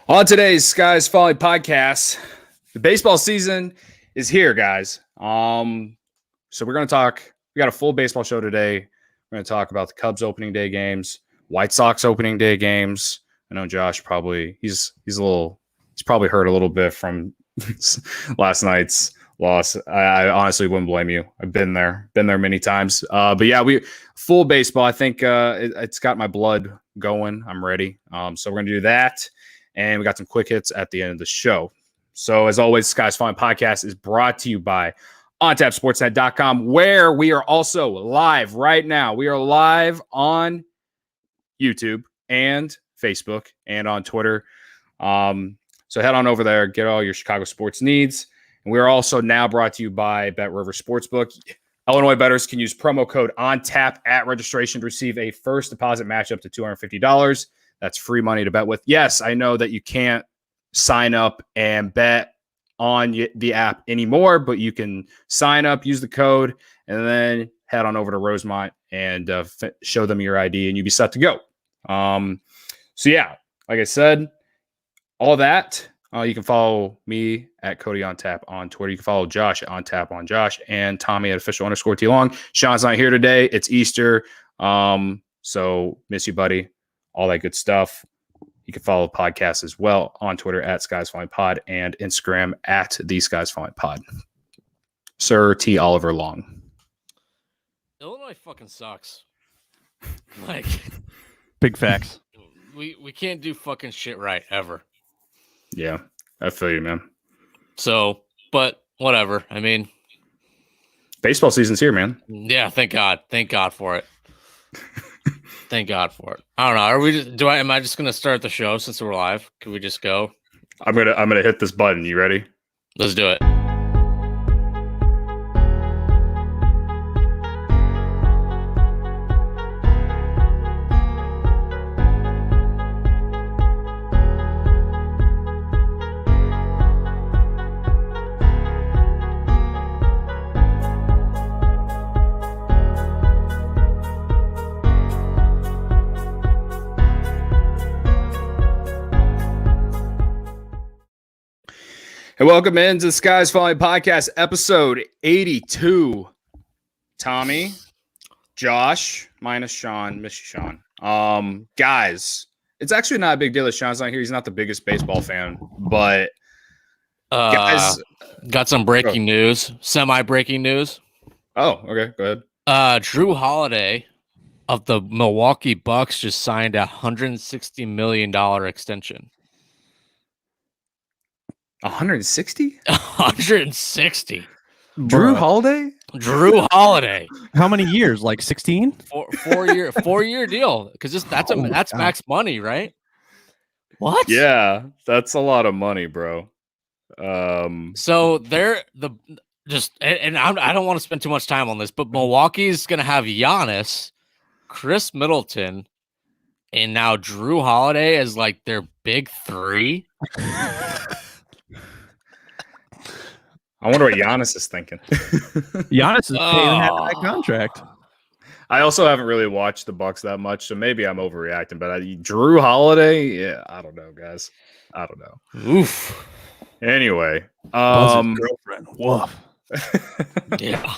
On today's Skies Falling podcast, the baseball season is here, guys. So we're going to talk. We got a full baseball show today. We're going to talk about the Cubs opening day games, White Sox opening day games. I know Josh he's probably hurt a little bit from last night's loss. I honestly wouldn't blame you. I've been there many times. But yeah, we full baseball. I think it's got my blood going. I'm ready. So we're going to do that. And we got some quick hits at the end of the show. So as always, Skies Falling Podcast is brought to you by OnTapSportsNet.com, where we are also live right now. We are live on YouTube and Facebook and on Twitter. So head on over there, get all your Chicago sports needs. And we are also now brought to you by Bet River Sportsbook. Illinois bettors can use promo code ONTAP at registration to receive a first deposit match up to $250. That's free money to bet with. Yes, I know that you can't sign up and bet on the app anymore, but you can sign up, use the code, and then head on over to Rosemont and show them your ID, and you'll be set to go. So yeah, like I said, all that. You can follow me at Cody on Tap on Twitter. You can follow Josh at on Tap on Josh and Tommy at official_T-Long. Sean's not here today. It's Easter. So miss you, buddy. All that good stuff. You can follow the podcast as well on Twitter at Skies Falling Pod and Instagram at the Skies Falling Pod. Sir T. Oliver Long. Illinois fucking sucks. Like, big facts. We can't do fucking shit right ever. Yeah, I feel you, man. So, but whatever. I mean, baseball season's here, man. Yeah, thank God. Thank God for it. Thank God for it. I don't know. Am I just gonna start the show since we're live? Can we just go? I'm gonna hit this button. You ready? Let's do it. And welcome into the Skies Falling Podcast, episode 82. Tommy, Josh, minus Sean, miss you, Sean. Guys, it's actually not a big deal that Sean's not here. He's not the biggest baseball fan, but guys, got some breaking news, semi-breaking news. Oh, okay, go ahead. Drew Holiday of the Milwaukee Bucks just signed a $160 million extension. 160? 160. Drew Holiday? Drew Holiday. How many years? Like 16? Four-year deal. Because that's max money, right? What? Yeah, that's a lot of money, bro. So they're I don't want to spend too much time on this, but Milwaukee's gonna have Giannis, Chris Middleton, and now Drew Holiday as like their big three. I wonder what Giannis is thinking. Giannis is paying that contract. I also haven't really watched the Bucks that much, so maybe I'm overreacting. But Drew Holiday, yeah, I don't know, guys. I don't know. Oof. Anyway, girlfriend. Woof. Yeah.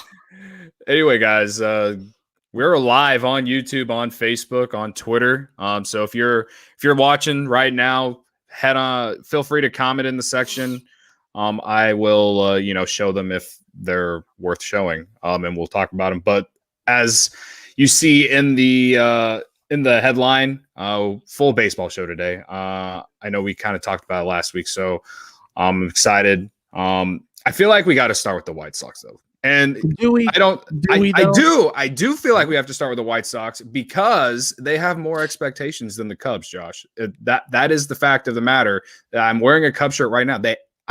Anyway, guys, we're live on YouTube, on Facebook, on Twitter. So if you're watching right now, feel free to comment in the section. I will, show them if they're worth showing, and we'll talk about them. But as you see in the headline, full baseball show today. I know we kind of talked about it last week, so I'm excited. I feel like we got to start with the White Sox, though. And do we? I do feel like we have to start with the White Sox because they have more expectations than the Cubs, Josh. That is the fact of the matter. I'm wearing a Cubs shirt right now.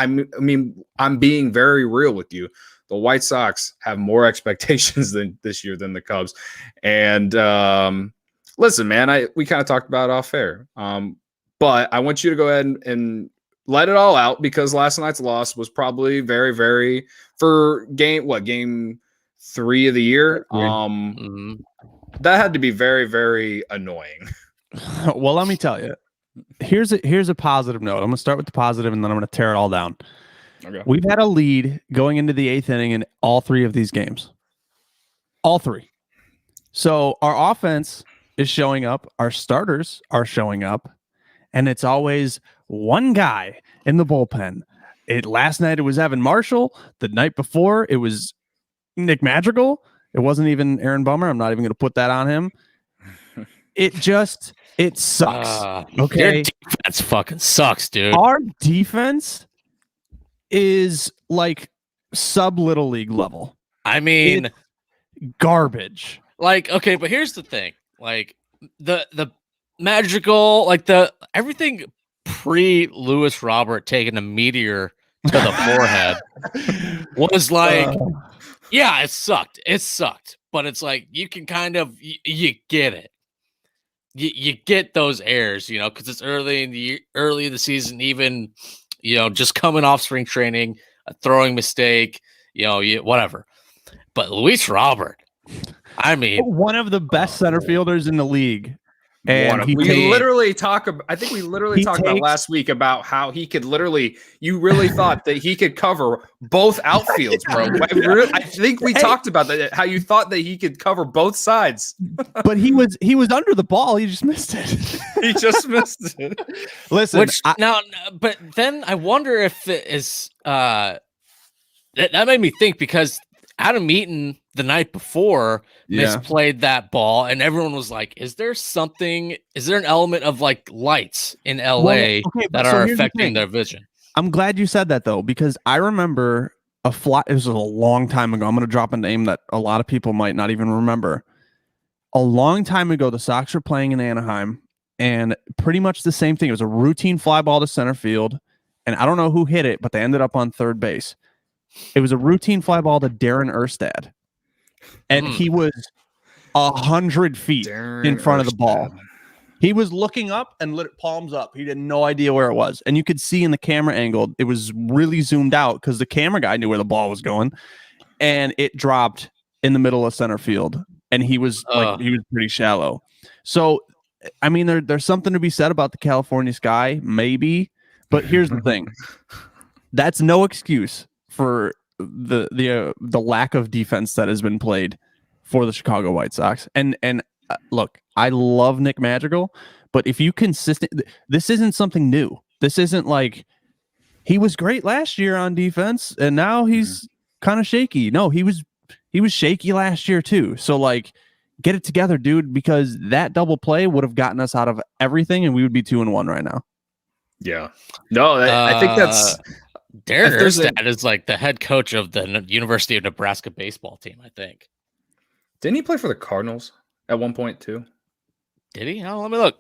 I'm being very real with you. The White Sox have more expectations this year than the Cubs. And listen, man, we kind of talked about it off air. But I want you to go ahead and let it all out because last night's loss was probably very, very for game 3 of the year. That had to be very, very annoying. Well, let me tell you, here's a positive note. I'm going to start with the positive, and then I'm going to tear it all down. Okay. We've had a lead going into the 8th inning in all 3 of these games. All 3. So our offense is showing up. Our starters are showing up. And it's always one guy in the bullpen. Last night it was Evan Marshall. The night before it was Nick Madrigal. It wasn't even Aaron Bummer. I'm not even going to put that on him. It sucks. Okay. Your defense fucking sucks, dude. Our defense is like sub little league level. I mean, it's garbage. Like, okay, but here's the thing. Like the Magical, like everything pre Lewis Robert taking a meteor to the forehead was like, yeah, it sucked. It sucked. But it's like you can kind of you get it. You get those errors, you know, because it's early in the season, even, you know, just coming off spring training, a throwing mistake, you know, whatever. But Luis Robert, I mean, one of the best center fielders in the league. And we literally talked about last week about how he could literally, you really thought that he could cover both outfields, bro. I think we talked about that, how you thought that he could cover both sides. But he was under the ball. He just missed it. He just missed it. Listen, but then I wonder if it is that made me think, because Adam Eaton the night before misplayed that ball, and everyone was like, is there an element of like lights in LA that are affecting their vision? I'm glad you said that, though, because I remember it was a long time ago. I'm going to drop a name that a lot of people might not even remember. A long time ago, the Sox were playing in Anaheim, and pretty much the same thing. It was a routine fly ball to center field, and I don't know who hit it, but they ended up on third base. It was a routine fly ball to Darren Erstad, and he was 100 feet in front of the ball. He was looking up and lit palms up. He had no idea where it was, and you could see in the camera angle, it was really zoomed out because the camera guy knew where the ball was going, and it dropped in the middle of center field, and he was pretty shallow. So, I mean, there's something to be said about the California sky, maybe, but here's the thing: that's no excuse for the lack of defense that has been played for the Chicago White Sox. And look, I love Nick Madrigal, but if you this isn't something new. This isn't like he was great last year on defense and now he's kind of shaky. No, he was shaky last year too. So like, get it together, dude, because that double play would have gotten us out of everything and we would be 2-1 right now. Yeah. No, I think that's Darren Erstad is like the head coach of the University of Nebraska baseball team, I think. Didn't he play for the Cardinals at one point too? Did he? Oh, let me look.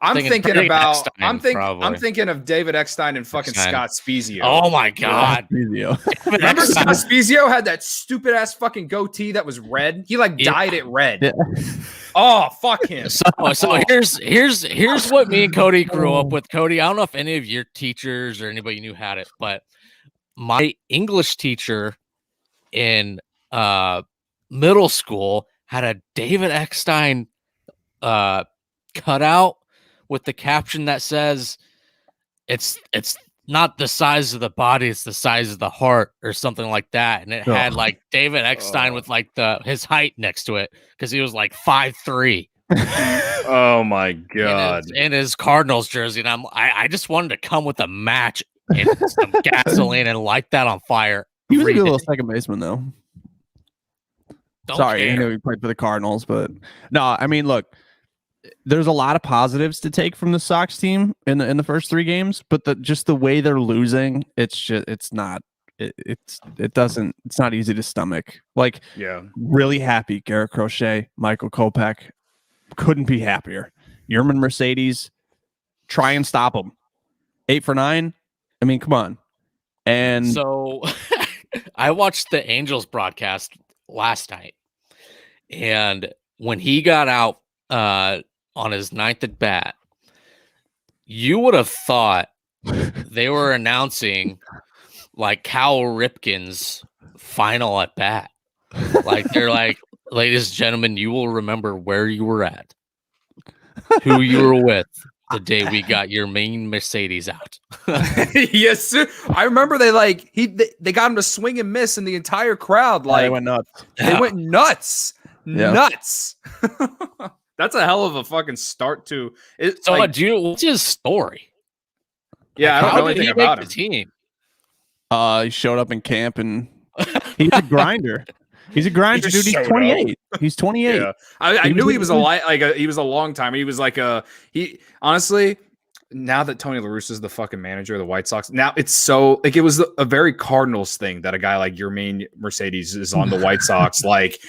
I'm thinking of David Eckstein and fucking Scott Spezio. Oh my God. Remember Scott Spezio had that stupid ass fucking goatee that was red? He dyed it red. Yeah. Oh, fuck him. So here's what me and Cody grew up with. Cody, I don't know if any of your teachers or anybody you knew had it, but my English teacher in middle school had a David Eckstein cutout with the caption that says it's not the size of the body, it's the size of the heart or something like that. And it had like David Eckstein with like his height next to it because he was like 5'3". Oh my God. In his Cardinals jersey. And I just wanted to come with a match and some gasoline and light that on fire. He was a good little second baseman though. Sorry, I know he played for the Cardinals, but no, I mean, look, there's a lot of positives to take from the Sox team in the first 3 games, but just the way they're losing, it's not easy to stomach. Like, really happy. Garrett Crochet, Michael Kopech, couldn't be happier. Yerman Mercedes, try and stop him. 8 for 9. I mean, come on. And so I watched the Angels broadcast last night, and when he got out on his 9th at bat, you would have thought they were announcing like Cal Ripken's final at bat. Like they're like, ladies and gentlemen, you will remember where you were at. who you were with the day we got your main Mercedes out. Yes, sir. I remember they got him to swing and miss in the entire crowd. Like they went nuts. They went nuts. Yeah. Nuts. That's a hell of a fucking start to it. So, what's his story? Yeah, Like, I don't know anything about him. The team? He showed up in camp and he's a grinder. He's a grinder, dude. He's 28. He's 28. Yeah. I knew he was he was a long time. He was honestly, now that Tony La Russa is the fucking manager of the White Sox, now it's so it was a very Cardinals thing that a guy like Yermain Mercedes is on the White Sox, like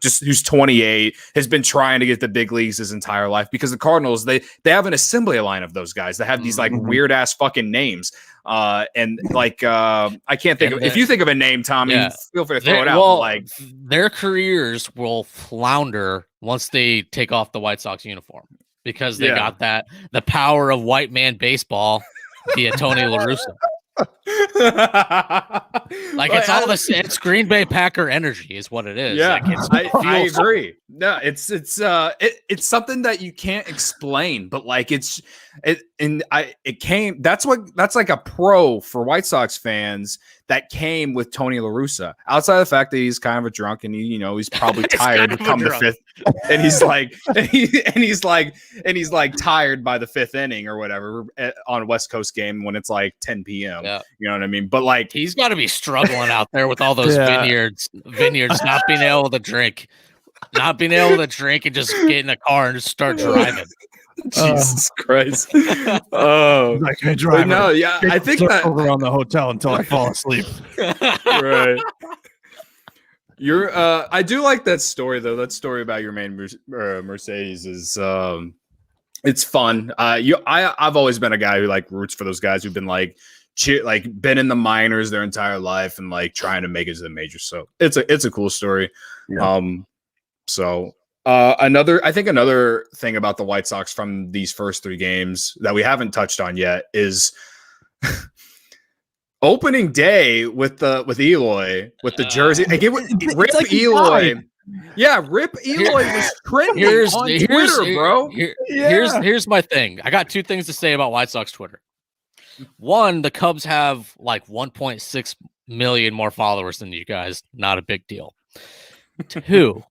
just who's 28, has been trying to get the big leagues his entire life, because the Cardinals, they have an assembly line of those guys that have these weird ass fucking names. I can't think of, if you think of a name, Tommy, feel free to throw it out. Well, their careers will flounder once they take off the White Sox uniform, because they got the power of white man baseball via Tony La Russa. It's Green Bay Packer energy is what it is. Yeah, I agree. No, it's something that you can't explain, but that's like a pro for White Sox fans that came with Tony La Russa. Outside of the fact that he's kind of a drunk and he's probably tired to come to fifth, and he's like tired by the fifth inning or whatever on a West Coast game when it's like 10 p.m. Yeah. You know what I mean? But he's got to be struggling out there with all those vineyards, not being able to drink and just get in a car and just start driving. Jesus Christ! Oh, I can't drive. No, yeah, I think that around the hotel until I fall asleep. Right. I do like that story though. That story about your main Mercedes is it's fun. I've always been a guy who roots for those guys who've been been in the minors their entire life and trying to make it to the majors. So it's a cool story. Yeah. Another thing about the White Sox from these first three games that we haven't touched on yet is opening day with Eloy with the jersey. Rip Eloy. Yeah, Rip Eloy was trending on Twitter, bro. Here's my thing. I got two things to say about White Sox Twitter. One, the Cubs have 1.6 million more followers than you guys. Not a big deal. Two,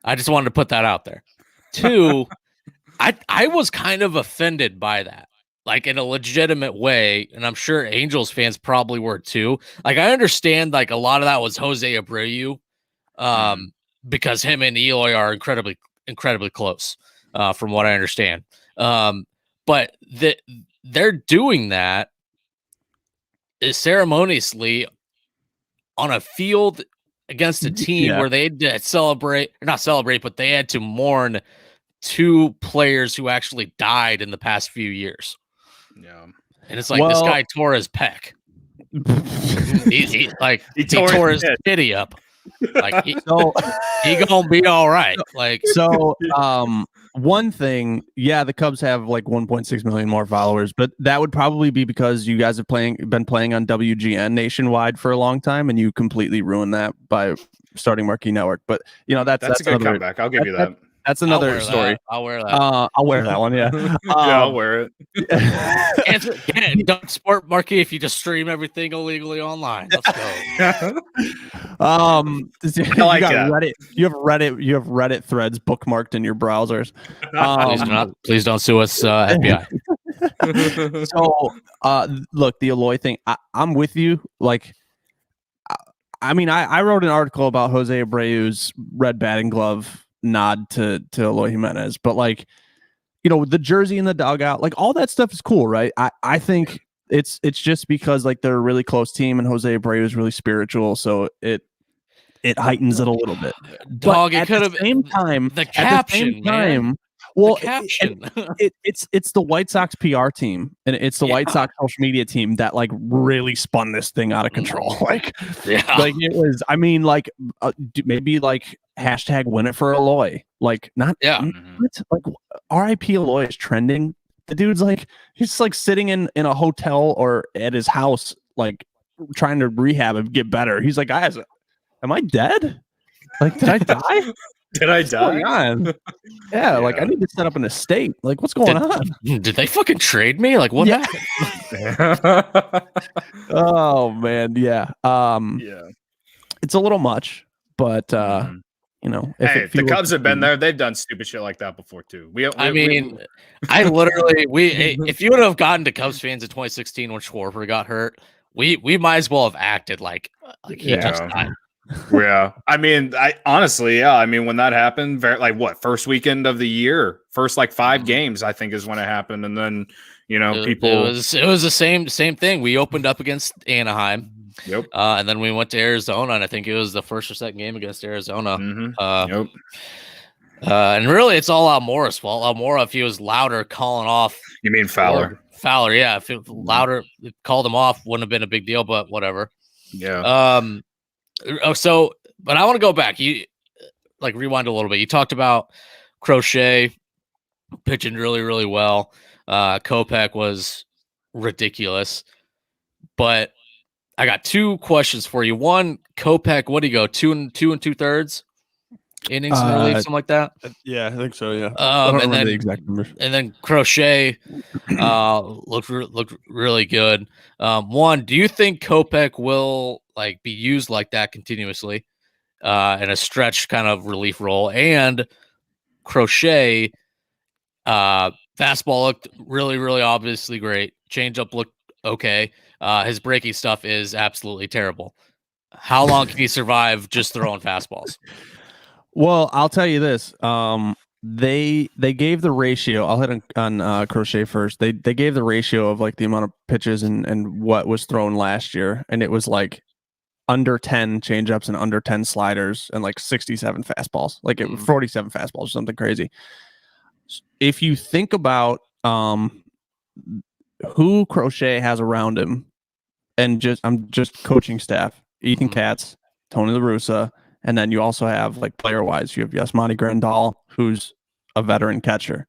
I just wanted to put that out there. Two, I was kind of offended by that, in a legitimate way, and I'm sure Angels fans probably were too. I understand a lot of that was Jose Abreu, because him and Eloy are incredibly, incredibly close, from what I understand. But they're doing that ceremoniously on a field against a team where they had to not celebrate, but they had to mourn two players who actually died in the past few years. Yeah. And it's this guy tore his pec. he tore his titty up. He gonna be all right. One thing, the Cubs have 1.6 million more followers, but that would probably be because you guys have been playing on WGN nationwide for a long time, and you completely ruined that by starting Marquee Network. But that's a good comeback. I'll give you that. That's another story. I'll wear that. I'll wear that one. Yeah. I'll wear it. Don't support Marquee if you just stream everything illegally online. Let's go. I like that. Reddit. You have Reddit threads bookmarked in your browsers. Please don't sue us, FBI. So, look, the Eloy thing. I'm with you. I wrote an article about Jose Abreu's red batting glove nod to Eloy Jimenez, but the jersey in the dugout, all that stuff is cool, right? I think it's just because they're a really close team and Jose Abreu is really spiritual, so it heightens it a little bit. Dog, but it could have same time the caption, man. Well, the caption. It's the White Sox PR team and it's the White Sox social media team that really spun this thing out of control. It was. Maybe hashtag win it for Eloy. RIP Eloy is trending. The dude's he's sitting in a hotel or at his house trying to rehab and get better. He's guys, am I dead? Did I die? Did I die? Yeah, like I need to set up an estate. Like, what's going on? Did they fucking trade me? Like, what happened? Oh man, yeah. Yeah. It's a little much, but you know, if hey, the Cubs have been there. They've done stupid shit like that before too. I literally if you would have gotten to Cubs fans in 2016 when Schwarber got hurt, we might as well have acted like he just died. Yeah, I mean, I mean, when that happened, first weekend of the year, first 5 games, I think is when it happened, and then people. It was the same thing. We opened up against Anaheim. Yep. And then we went to Arizona, and I think it was the first or second game against Arizona. Yep. And really, it's all Almora's fault. Almora, if he was louder calling off. You mean Fowler? Fowler, yeah. If it louder called him off, wouldn't have been a big deal, but whatever. Yeah. But I want to go back. You rewind a little bit. You talked about Crochet pitching really, really well. Kopech was ridiculous. But I got 2 questions for you. One, Kopech, what do you go? 2 2/2 innings in relief, something like that? Yeah, I think so. Yeah. I don't remember the exact numbers. And then Crochet looked really good. One, do you think Kopech will be used like that continuously in a stretch kind of relief role? And Crochet, fastball looked really, really obviously great. Changeup looked okay. His breaking stuff is absolutely terrible. How long can he survive just throwing fastballs? Well, I'll tell you this. They gave the ratio. I'll hit on Crochet first. They gave the ratio of the amount of pitches and what was thrown last year, and it was under 10 changeups and under 10 sliders and 67 fastballs, 47 fastballs, something crazy. If you think about who Crochet has around him, and I'm just coaching staff, Ethan Katz, Tony La Russa, and then you also have player-wise, you have Yasmani Grandal, who's a veteran catcher.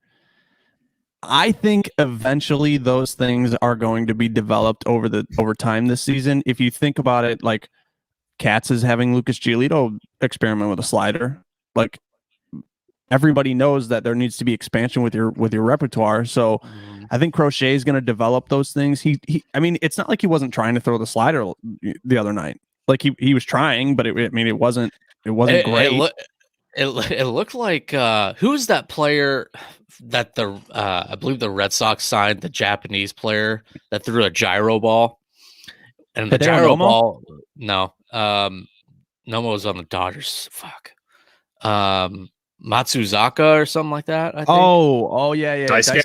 I think eventually those things are going to be developed over time this season. If you think about it, Katz is having Lucas Giolito experiment with a slider. Everybody knows that there needs to be expansion with your repertoire. So I think Crochet is going to develop those things. I mean, it's not like he wasn't trying to throw the slider the other night. He was trying, but it wasn't great. It looked like who's that player that I believe the Red Sox signed, the Japanese player that threw a gyro ball, and the gyro ball. No, Nomo was on the Dodgers. Fuck. Matsuzaka or something like that, I think. Oh yeah. Daisuke.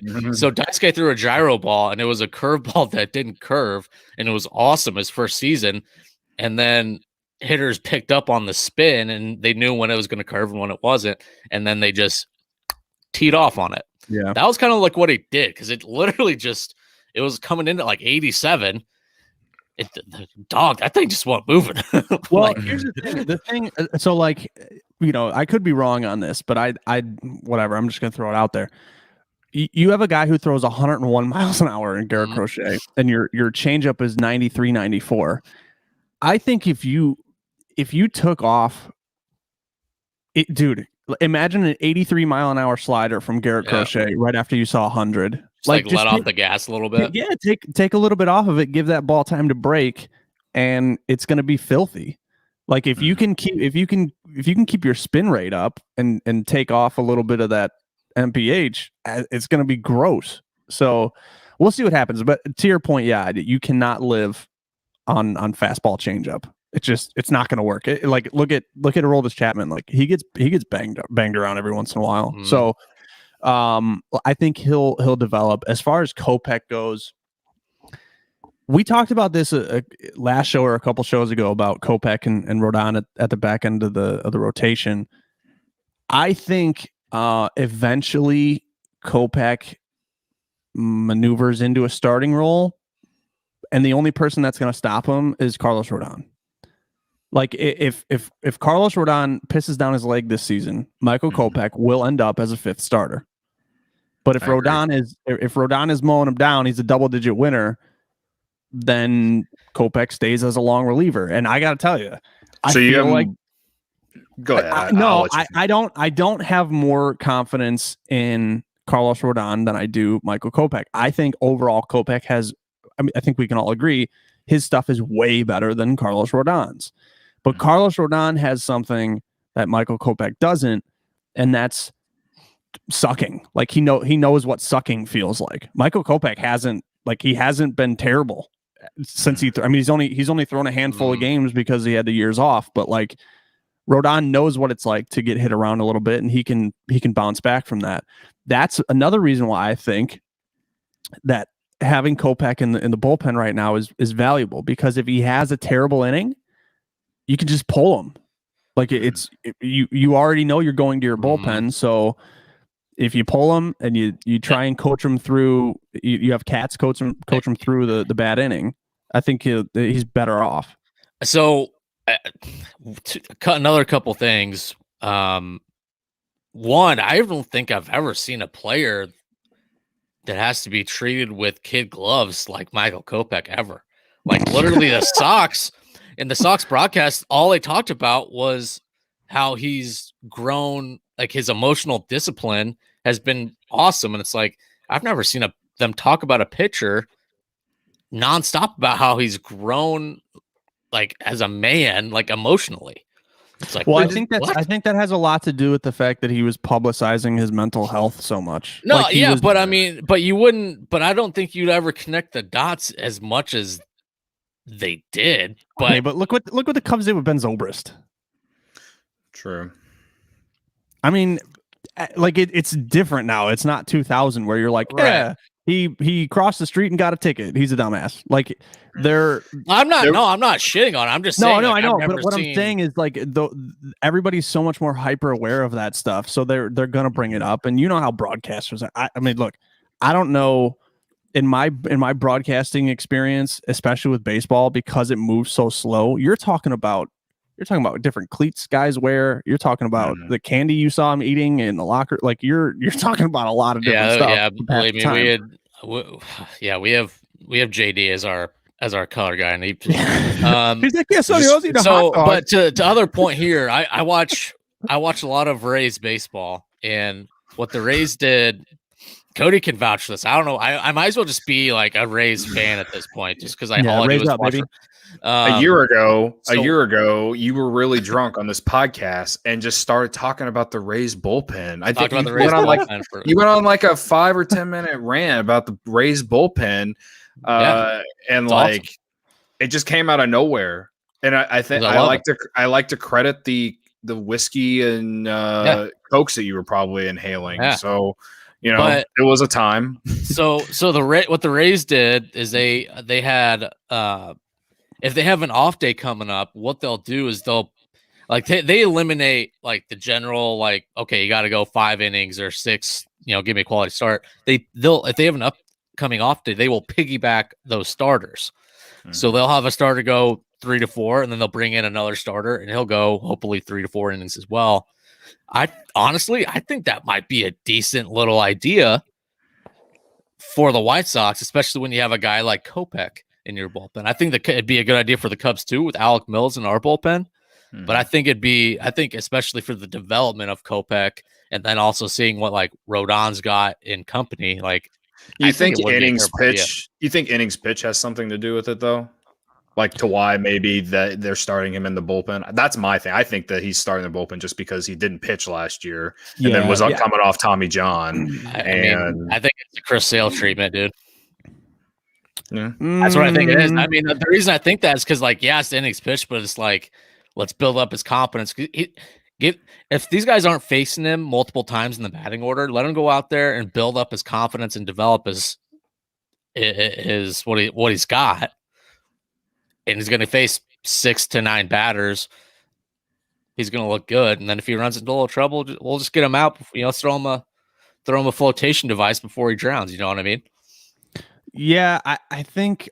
Mm-hmm. So Daisuke threw a gyro ball, and it was a curveball that didn't curve, and it was awesome his first season. And then hitters picked up on the spin, and they knew when it was going to curve and when it wasn't, and then they just teed off on it. Yeah, that was kind of what he did, because it literally it was coming in at 87. That thing just wasn't moving. Well, here's the thing. So I could be wrong on this, but I whatever. I'm just gonna throw it out there. You have a guy who throws 101 miles an hour in Garrett Crochet, and your changeup is 93, 94. I think if you took off, dude, imagine an 83 mile an hour slider from Garrett Crochet right after you saw 100. Just let off the gas a little bit. Yeah, take a little bit off of it, give that ball time to break, and it's going to be filthy. If you can keep your spin rate up and take off a little bit of that MPH, it's going to be gross. So we'll see what happens. But to your point, yeah, you cannot live on fastball changeup. It's not going to work. Look at Aroldis Chapman. He gets banged around every once in a while. So I think he'll develop. As far as Kopech goes, we talked about this last show or a couple shows ago about Kopech and Rodon at the back end of the rotation. I think eventually Kopech maneuvers into a starting role, and the only person that's going to stop him is Carlos Rodon. If Carlos Rodon pisses down his leg this season, Michael Kopech will end up as a 5th starter. But if Rodon is mowing him down, he's a double-digit winner, then Kopech stays as a long reliever. And I got to tell you, I feel like Go ahead. I don't have more confidence in Carlos Rodon than I do Michael Kopech. I think overall Kopech has, I think we can all agree his stuff is way better than Carlos Rodon's. But Carlos Rodon has something that Michael Kopech doesn't, and that's sucking. Like he knows what sucking feels like. Michael Kopech hasn't been terrible since he's only thrown a handful of games because he had the years off, but like Rodon knows what it's like to get hit around a little bit, and he can bounce back from that. That's another reason why I think that having Kopech in the bullpen right now is valuable, because if he has a terrible inning, you can just pull him. Like you already know you're going to your bullpen, so if you pull him and you try and coach him through, you have Katz coach him through the bad inning, I think he's better off. So, cut another couple things. One, I don't think I've ever seen a player that has to be treated with kid gloves like Michael Kopech ever. Like literally the Sox, in the Sox broadcast, all they talked about was how he's grown, like his emotional discipline has been awesome. And it's like, I've never seen them talk about a pitcher nonstop about how he's grown like as a man, like emotionally. It's like, well, I think that has a lot to do with the fact that he was publicizing his mental health so much. No, like yeah, but I mean, but you wouldn't, but I don't think you'd ever connect the dots as much as they did. But okay, but look what the Cubs did with Ben Zobrist. True. I mean, like it's different now. It's not 2000 where you're like, yeah, he crossed the street and got a ticket. He's a dumbass. Like I'm not shitting on it. I'm just saying. No, I know. But what I'm saying is like everybody's so much more hyper aware of that stuff, so they're gonna bring it up. And you know how broadcasters are. I mean, look, I don't know in my broadcasting experience, especially with baseball, because it moves so slow. You're talking about different cleats guys wear. You're talking about the candy you saw him eating in the locker. Like you're talking about a lot of different stuff. Yeah, believe me, we have JD as our color guy, and he he's like, yeah, so but to other point here, I watch a lot of Rays baseball, and what the Rays did, Cody can vouch for this. I don't know. I might as well just be like a Rays fan at this point, just because all I do is watch. A year ago, you were really drunk on this podcast and just started talking about the Rays bullpen. I think you went on like a 5 or 10 minute rant about the Rays bullpen, and like awesome. It just came out of nowhere. And I think I like to credit the whiskey and cokes that you were probably inhaling. Yeah. So it was a time. So what the Rays did is they had if they have an off day coming up, what they'll do is they'll like they eliminate like the general, like, okay, you got to go 5 innings or 6, give me a quality start. They'll if they have an upcoming off day, they will piggyback those starters. So they'll have a starter go 3 to 4, and then they'll bring in another starter, and he'll go hopefully 3 to 4 innings as well. I think that might be a decent little idea for the White Sox, especially when you have a guy like Kopech in your bullpen. I think that it'd be a good idea for the Cubs too, with Alec Mills in our bullpen. But I think especially for the development of Kopech, and then also seeing what like Rodon's got in company. Like, you think innings pitch has something to do with it though? Like to why maybe that they're starting him in the bullpen. That's my thing. I think that he's starting the bullpen just because he didn't pitch last year and then was coming off Tommy John. I think it's a Chris Sale treatment, dude. Yeah. That's what I think it is. I mean, the reason I think that is because, like, it's innings pitched, but it's like, let's build up his confidence. If these guys aren't facing him multiple times in the batting order, let him go out there and build up his confidence and develop his what he's got. And he's going to face 6 to 9 batters. He's going to look good, and then if he runs into a little trouble, we'll just get him out. Throw him a flotation device before he drowns. You know what I mean? Yeah, I think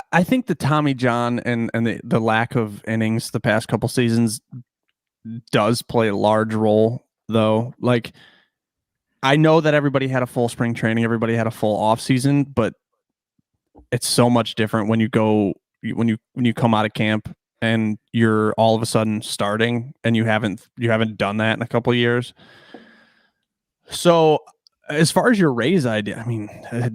the Tommy John and the lack of innings the past couple seasons does play a large role, though. Like, I know that everybody had a full spring training, everybody had a full off season, but it's so much different when you come out of camp and you're all of a sudden starting, and you haven't done that in a couple of years. So as far as your raise idea, I mean,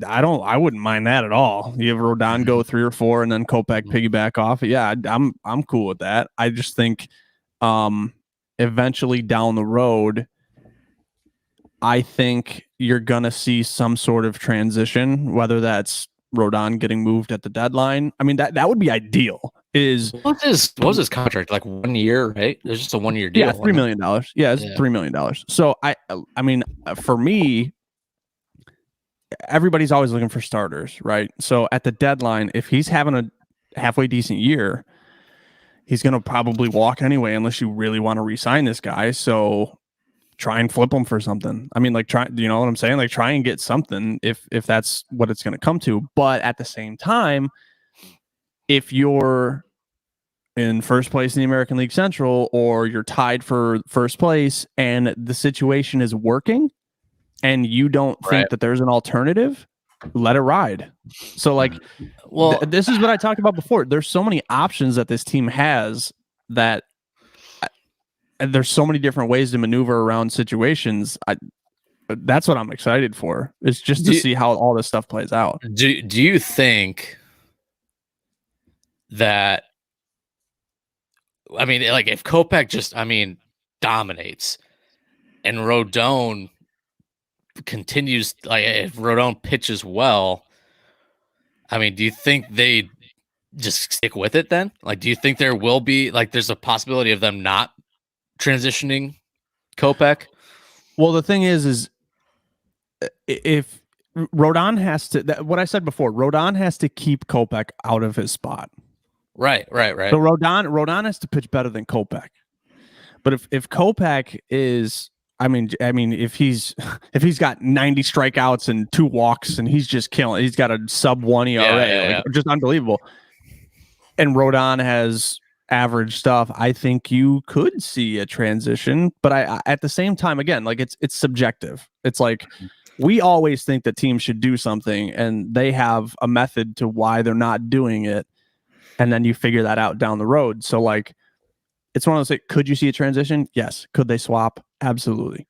I wouldn't mind that at all. You have Rodon go 3 or 4 and then Kopech piggyback off. Yeah, I'm cool with that. I just think eventually down the road, I think you're gonna see some sort of transition, whether that's Rodon getting moved at the deadline. I mean, that would be ideal. What was his contract, like 1 year, right? It was just a 1 year deal. Yeah, $3 million. Yeah, it's $3 million. So I mean, for me, everybody's always looking for starters, right? So at the deadline, if he's having a halfway decent year, he's going to probably walk anyway, unless you really want to re-sign this guy. So try and flip him for something. I mean, like, you know what I'm saying? Like, try and get something if that's what it's going to come to. But at the same time, if you're in first place in the American League Central, or you're tied for first place and the situation is working and you don't think that there's an alternative, let it ride. So like, well, this is what I talked about before. There's so many options that this team has that there's so many different ways to maneuver around situations. That's what I'm excited for. It's just to see how all this stuff plays out. Do you think that, I mean, like, if Kopech just, I mean, dominates and Rodon continues, like, if Rodon pitches well, I mean, do you think they just stick with it then? Like, do you think there will be, like, there's a possibility of them not transitioning Kopech? Well, the thing is if Rodon has to, what I said before, Rodon has to keep Kopech out of his spot. Right. So Rodon has to pitch better than Kopech. But if Kopech is, I mean, if he's got 90 strikeouts and 2 walks and he's just killing, he's got a sub-1 ERA, just unbelievable. And Rodon has average stuff. I think you could see a transition, but I at the same time, again, like, it's subjective. It's like, we always think that teams should do something, and they have a method to why they're not doing it. And then you figure that out down the road. So like, it's one of those, could you see a transition? Yes. Could they swap? Absolutely.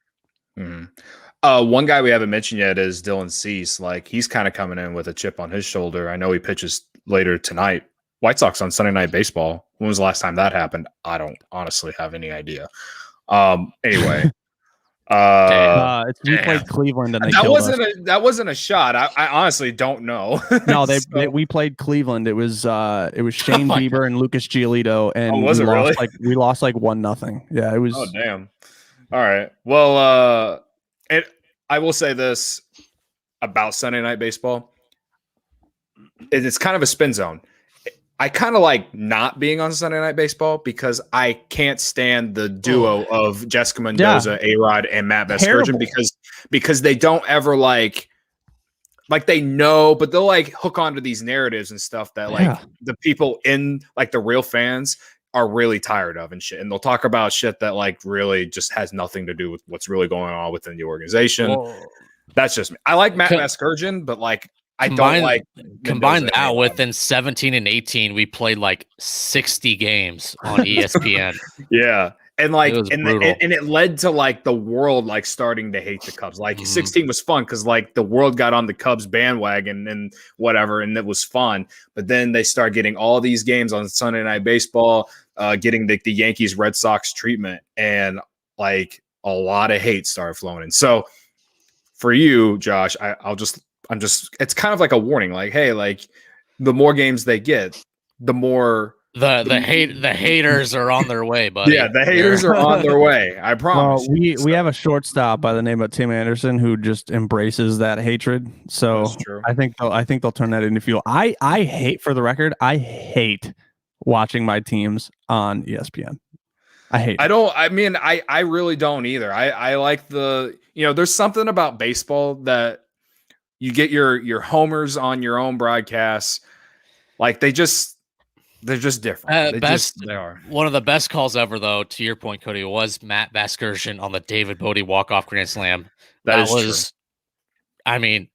Mm-hmm. One guy we haven't mentioned yet is Dylan Cease. Like, he's kind of coming in with a chip on his shoulder. I know he pitches later tonight. White Sox on Sunday Night Baseball. When was the last time that happened? I don't honestly have any idea. Anyway. We played Cleveland and that wasn't a shot. I honestly don't know. No, we played Cleveland. It was Shane Bieber and Lucas Giolito, and we lost like 1-0. Yeah, it was. Oh damn! All right. Well, I will say this about Sunday Night Baseball. It's kind of a spin zone. I kind of like not being on Sunday Night Baseball because I can't stand the duo of Jessica Mendoza, A-Rod, and Matt Vasgersian because they don't ever like they know, but they'll like hook onto these narratives and stuff that like the people in like the real fans are really tired of and shit. And they'll talk about shit that like really just has nothing to do with what's really going on within the organization. Whoa. That's just me. I like Matt Vasgersian, but like, I don't like combine that with in 17 and 18 we played like 60 games on ESPN. Yeah. And like and it led to like the world like starting to hate the Cubs. Like 16 was fun because like the world got on the Cubs bandwagon and whatever, and it was fun. But then they start getting all these games on Sunday Night Baseball, getting the Yankees Red Sox treatment, and like a lot of hate started flowing in. So for you, Josh, I'm just it's kind of like a warning, like, hey, like the more games they get, the more the haters are on their way, buddy. Yeah, the haters are on their way. I promise. We have a shortstop by the name of Tim Anderson who just embraces that hatred. So I think they'll turn that into fuel. I hate, for the record, I hate watching my teams on ESPN. I really don't either. I like there's something about baseball that you get your homers on your own broadcasts. Like they're just different. They are. One of the best calls ever, though, to your point, Cody, was Matt Vasgersian on the David Bodie walk-off grand slam. That was true. I mean,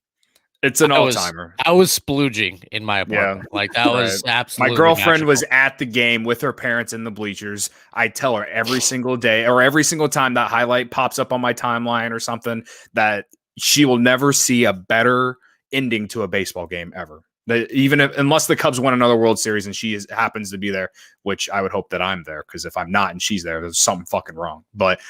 It's an all-timer. I was splooging in my apartment. Yeah. Like that was absolutely. My girlfriend magical. was at the game with her parents in the bleachers. I tell her every single day or every single time that highlight pops up on my timeline or something that she will never see a better ending to a baseball game ever. Unless the Cubs win another World Series and she happens to be there, which I would hope that I'm there, because if I'm not and she's there, there's something fucking wrong. But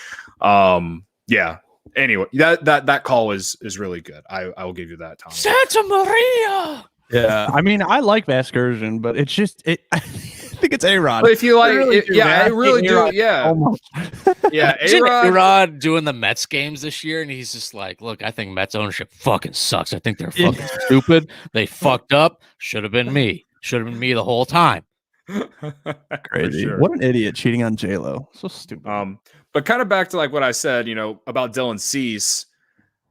yeah. Anyway, that call is really good. I will give you that, Tom. Santa Maria. Yeah, I mean, I like Vasgersian, but it's just I think it's A-Rod. But if you like, I really do. Yeah, yeah. A-Rod doing the Mets games this year, and he's just like, "Look, I think Mets ownership fucking sucks. I think they're fucking stupid. They fucked up. Should have been me. Should have been me the whole time." Crazy. Sure. What an idiot cheating on J-Lo. So stupid. But kind of back to like what I said, about Dylan Cease.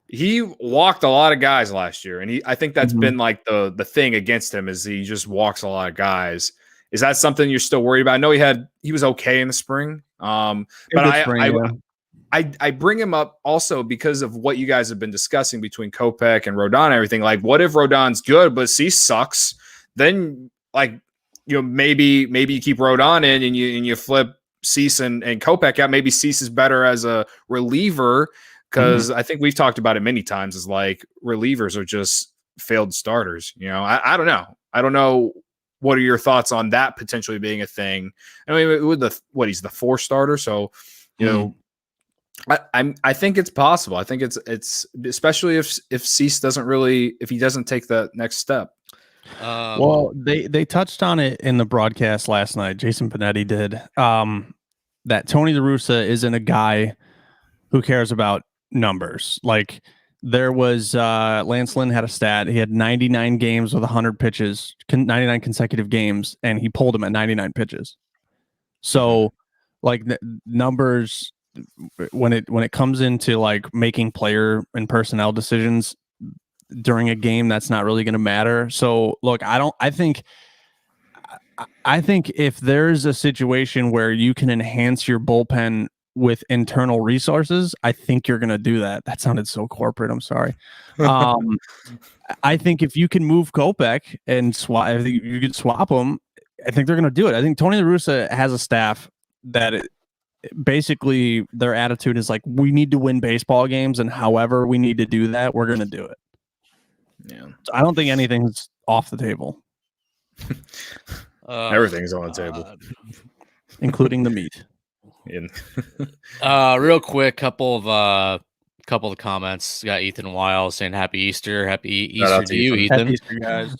He walked a lot of guys last year, and I think that's been like the thing against him is he just walks a lot of guys. Is that something you're still worried about? I know he was okay in the spring, but I bring him up also because of what you guys have been discussing between Kopech and Rodon and everything. Like, what if Rodon's good but Cease sucks? Then maybe you keep Rodon in and you flip Cease and Kopech out. Maybe Cease is better as a reliever. Because I think we've talked about it many times as like relievers are just failed starters. I don't know. I don't know. What are your thoughts on that potentially being a thing? I mean, with he's the 4 starter. So, I think it's possible. I think it's especially if Cease if he doesn't take that next step. Well, they touched on it in the broadcast last night. Jason Panetti did that Tony La Russa isn't a guy who cares about numbers. Like there was Lance Lynn had a stat. He had 99 games with 100 pitches, 99 consecutive games, and he pulled him at 99 pitches. So like numbers when it comes into like making player and personnel decisions during a game, that's not really going to matter. So look, I think if there's a situation where you can enhance your bullpen with internal resources, I think you're going to do that. That sounded so corporate. I'm sorry. I think if you can move Kopech and swap, I think you could swap them. I think they're going to do it. I think Tony La Russa has a staff that basically their attitude is like, we need to win baseball games, and however we need to do that, we're going to do it. Yeah. So I don't think anything's off the table. Everything's on the table, including the meat. Real quick, couple of comments. Got Ethan Weil saying Happy Easter to you, Ethan. Happy Easter, guys.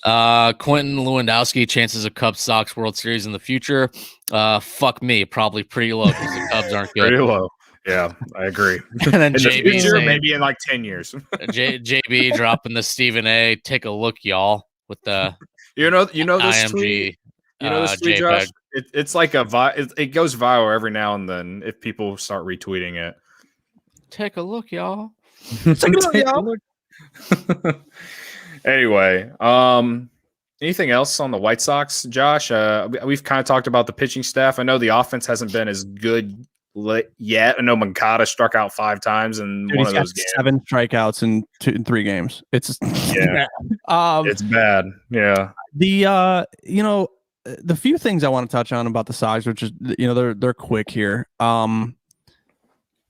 Quentin Lewandowski, chances of Cubs Sox World Series in the future. Fuck me, probably pretty low because the Cubs aren't good. Pretty low. Yeah, I agree. And then in JB the future, saying, maybe in like 10 years. JB dropping the Stephen A. Take a look, y'all, with the you know this IMG. Tweet. You know this tweet, Josh? It's like it goes viral every now and then if people start retweeting it. Take a look, y'all. Take a look, y'all. Anyway, anything else on the White Sox, Josh? We've kind of talked about the pitching staff. I know the offense hasn't been as good yet. I know Moncada struck out 5 times in one of those games. 7 strikeouts in 3 games. It's it's bad. Yeah. The few things I want to touch on about the Sox, which is they're quick here.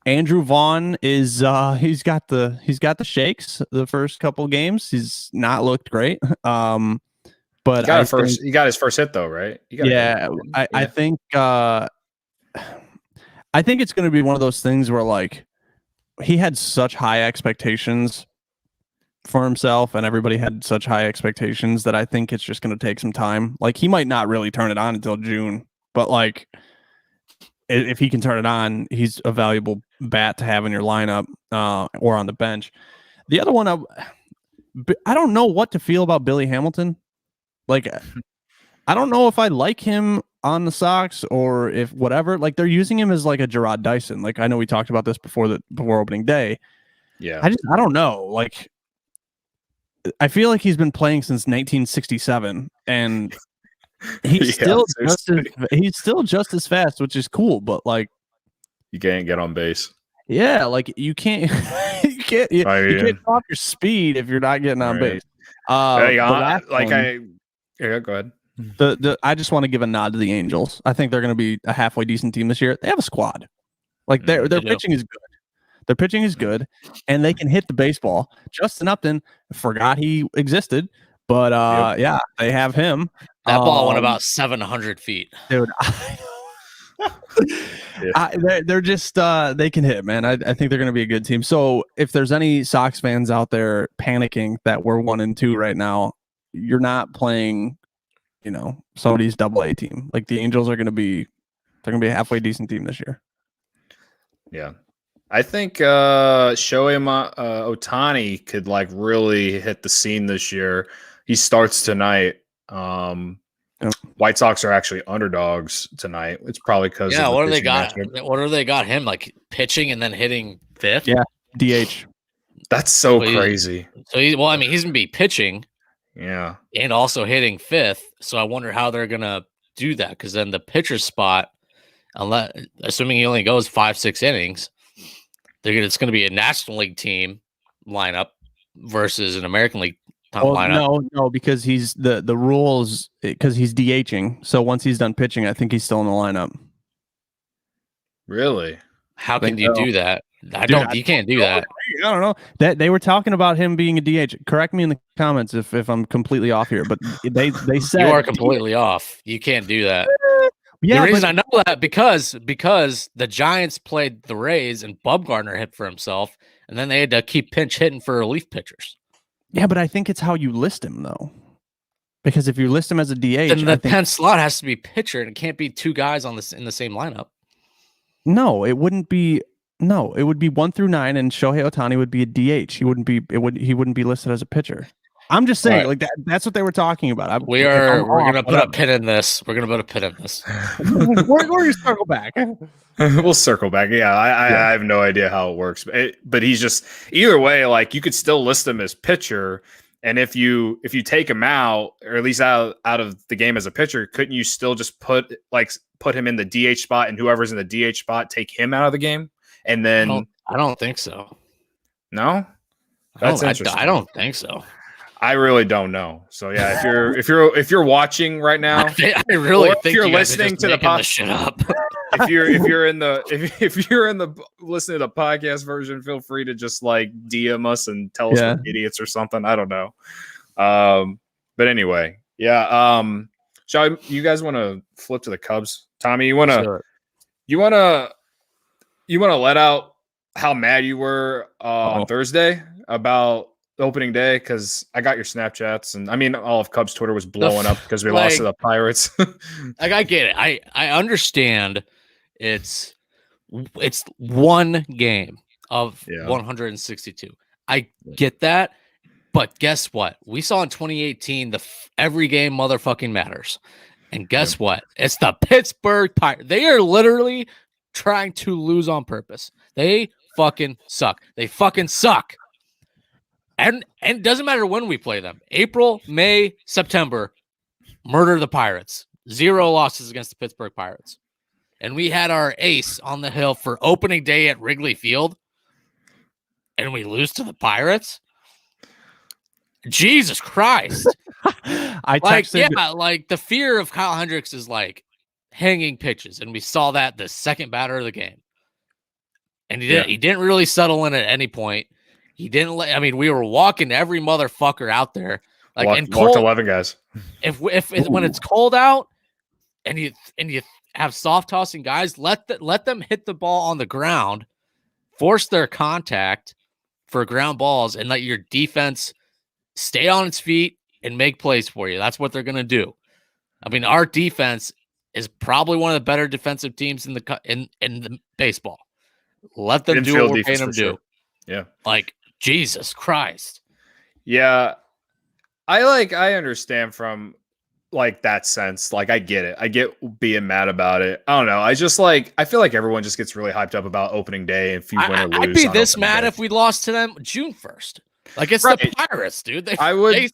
Andrew Vaughn is he's got the shakes the first couple of games. He's not looked great. But he got his first hit though, right? I think it's going to be one of those things where like he had such high expectations for himself and everybody had such high expectations that I think it's just going to take some time. Like he might not really turn it on until June, but like if he can turn it on, he's a valuable bat to have in your lineup or on the bench. The other one, I don't know what to feel about Billy Hamilton. Like, I don't know if I like him on the Sox or if whatever. Like, they're using him as like a Gerard Dyson. Like, I know we talked about this before opening day. Yeah, I don't know. Like, I feel like he's been playing since 1967, and he's still just as fast, which is cool. But like, you can't get on base. Yeah, like you can't you can't stop your speed if you're not getting on base. Yeah, go ahead. I just want to give a nod to the Angels. I think they're going to be a halfway decent team this year. They have a squad. Like their pitching is good. Their pitching is good, and they can hit the baseball. Justin Upton, forgot he existed, but yeah, they have him. That ball went about 700 feet, dude. They're just they can hit, man. I think they're going to be a good team. So if there's any Sox fans out there panicking that we're 1-2 right now, you're not playing, somebody's AA team. Like the Angels are going to be, they're going to be a halfway decent team this year. Yeah. I think Shohei Ohtani could like really hit the scene this year. He starts tonight. White Sox are actually underdogs tonight. It's probably because what do they got? Matchup. What do they got him like pitching and then hitting fifth? Yeah, DH. That's so crazy. He's gonna be pitching. Yeah, and also hitting fifth. So I wonder how they're gonna do that because then the pitcher spot, assuming he only goes 5-6 innings. It's going to be a National League team lineup versus an American League lineup. No, because he's the rules because he's DHing. So once he's done pitching, I think he's still in the lineup. Really? How can you do that? You can't do that. I don't know. That they were talking about him being a DH. Correct me in the comments if I'm completely off here, but they said you are completely off. You can't do that. Yeah, the reason I know that because the Giants played the Rays and Bumgarner hit for himself, and then they had to keep pinch hitting for relief pitchers. Yeah, but I think it's how you list him though, because if you list him as a DH, then the 10th slot has to be pitcher, and it can't be two guys in the same lineup. No, it wouldn't be. No, it would be 1 through 9, and Shohei Ohtani would be a DH. He wouldn't be listed as a pitcher. I'm just saying, like that. That's what they were talking about. We're gonna put a pin in this. We're gonna put a pin in this. We're going to circle back. We'll circle back. Yeah, I have no idea how it works, but he's just either way. Like you could still list him as pitcher, and if you take him out or at least out of the game as a pitcher, couldn't you still just put him in the DH spot and whoever's in the DH spot take him out of the game? And then I don't think so. No, that's interesting. I don't think so. I really don't know. So yeah, if you're watching right now, I really think you're listening to the podcast. Shit up. if you're in the listening to the podcast version, feel free to just like DM us and tell us we're idiots or something. I don't know. But anyway, yeah. Shall you guys want to flip to the Cubs? Tommy, you want to let out how mad you were on Thursday about opening day, because I got your Snapchats, and I mean all of Cubs Twitter was blowing up because we lost to the Pirates. Like I get it. I understand it's one game of 162. I get that, but guess what? We saw in 2018 every game motherfucking matters. And guess what? It's the Pittsburgh Pirates. They are literally trying to lose on purpose. They fucking suck. They fucking suck. And it doesn't matter when we play them. April, May, September, murder the Pirates. 0 losses against the Pittsburgh Pirates. And we had our ace on the hill for opening day at Wrigley Field. And we lose to the Pirates? Jesus Christ. Like the fear of Kyle Hendricks is like hanging pitches. And we saw that the second batter of the game. And he didn't really settle in at any point. He didn't we were walking every motherfucker out there. Like walked 11 guys. If when it's cold out and you have soft tossing guys, let them hit the ball on the ground, force their contact for ground balls, and let your defense stay on its feet and make plays for you. That's what they're gonna do. I mean, our defense is probably one of the better defensive teams in the baseball. Let them do what we're paying them to do. Yeah. Like, Jesus Christ. Yeah. I understand from like that sense. Like I get it. I get being mad about it. I don't know. I feel like everyone just gets really hyped up about opening day if you win or lose. I'd be this mad if we lost to them June 1st. Like it's the Pirates, dude. I would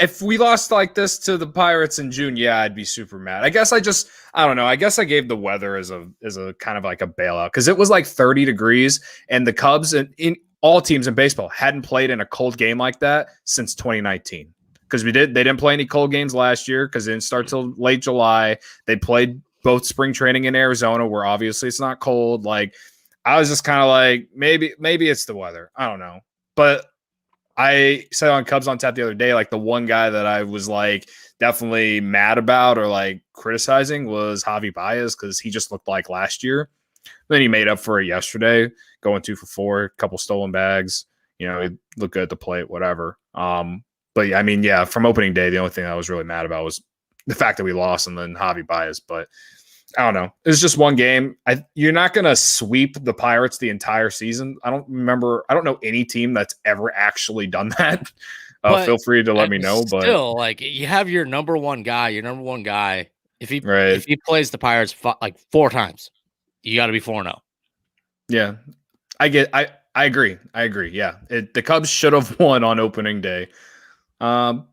if we lost like this to the Pirates in June, I'd be super mad. I don't know. I guess I gave the weather as a kind of like a bailout because it was like 30 degrees and the Cubs in all teams in baseball hadn't played in a cold game like that since 2019. Because they didn't play any cold games last year because it didn't start till late July. They played both spring training in Arizona, where obviously it's not cold. Like, I was just kind of like, maybe it's the weather. I don't know. But I said on Cubs on Tap the other day, like the one guy that I was like definitely mad about or like criticizing was Javi Baez, because he just looked like last year. Then he made up for it yesterday, going 2 for 4, a couple stolen bags. He looked good at the plate, whatever. But I mean, yeah, from opening day, the only thing I was really mad about was the fact that we lost and then Javi Baez. But I don't know. It's just one game. You're not going to sweep the Pirates the entire season. I don't know any team that's ever actually done that. Feel free to let me know. But still, like, you have your number one guy. If he plays the Pirates like 4 times, you got to be 4-0. Yeah, I agree. Yeah, the Cubs should have won on opening day. But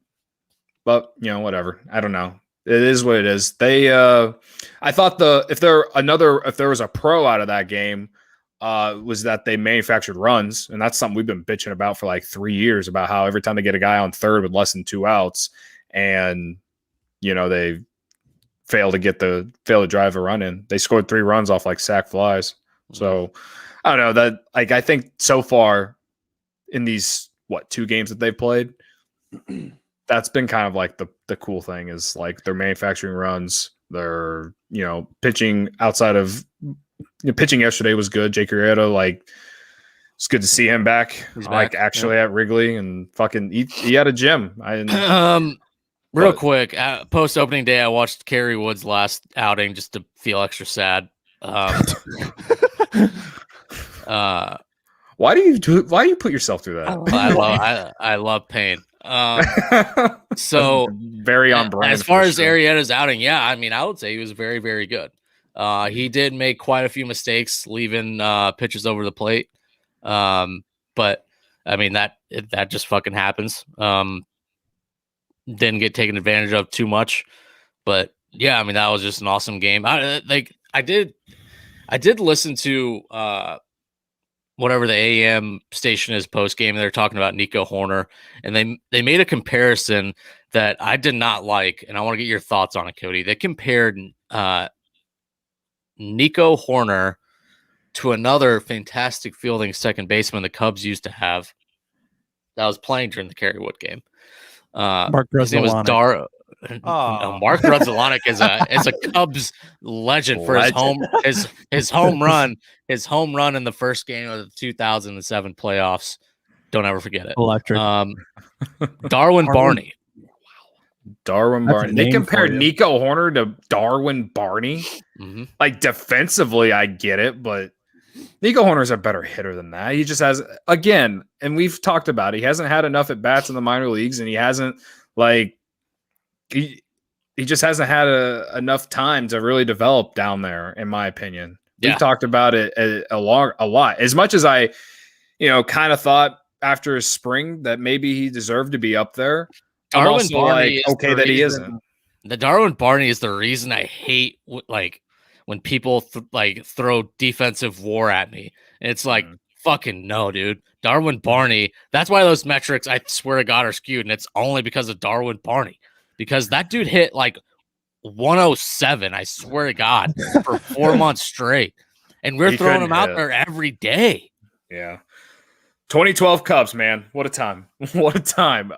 whatever. I don't know. It is what it is. I thought if there was a pro out of that game, was that they manufactured runs, and that's something we've been bitching about for like 3 years, about how every time they get a guy on third with less than 2 outs, and they fail to drive a run in. They scored 3 runs off like sac flies. So I don't know that. Like, I think so far in these 2 games that they've played, that's been kind of like the cool thing, is like they're manufacturing runs. They're pitching outside of pitching yesterday was good. Jake Arrieta, like, it's good to see him back. Like, actually at Wrigley, and fucking he had a gym. Real quick, post opening day, I watched Kerry Wood's last outing just to feel extra sad. Why do you put yourself through that? I love pain. So very on brand. As far as Arrieta's outing, yeah, I mean, I would say he was very, very good. He did make quite a few mistakes leaving pitches over the plate. But I mean, that just fucking happens. Didn't get taken advantage of too much, but yeah, I mean, that was just an awesome game. I did listen to whatever the AM station is post game. They're talking about Nico Horner, and they made a comparison that I did not like, and I want to get your thoughts on it, Cody. They compared Nico Horner to another fantastic fielding second baseman the Cubs used to have that was playing during the Kerry Wood game. His name was Dar. No, Mark Grudzielanek is a Cubs legend for his home run in the first game of the 2007 playoffs. Don't ever forget it. Electric. Darwin Barney. Darwin Barney. They compared Nico Horner to Darwin Barney. Mm-hmm. Like, defensively, I get it, but Nico Horner's a better hitter than that. He just has, again, and we've talked about it, he hasn't had enough at bats in the minor leagues, and he hasn't, like, he just hasn't had enough time to really develop down there, in my opinion. We've talked about it a lot. As much as I, kind of thought after his spring that maybe he deserved to be up there. Darwin Barney that he isn't. The Darwin Barney is the reason I hate when people throw defensive war at me. And it's like, fucking no, dude. Darwin Barney. That's why those metrics, I swear to God, are skewed. And it's only because of Darwin Barney. Because that dude hit like 107, I swear to God, for 4 months straight. And we're throwing him out there every day. Yeah. 2012 Cubs, man. What a time. What a time.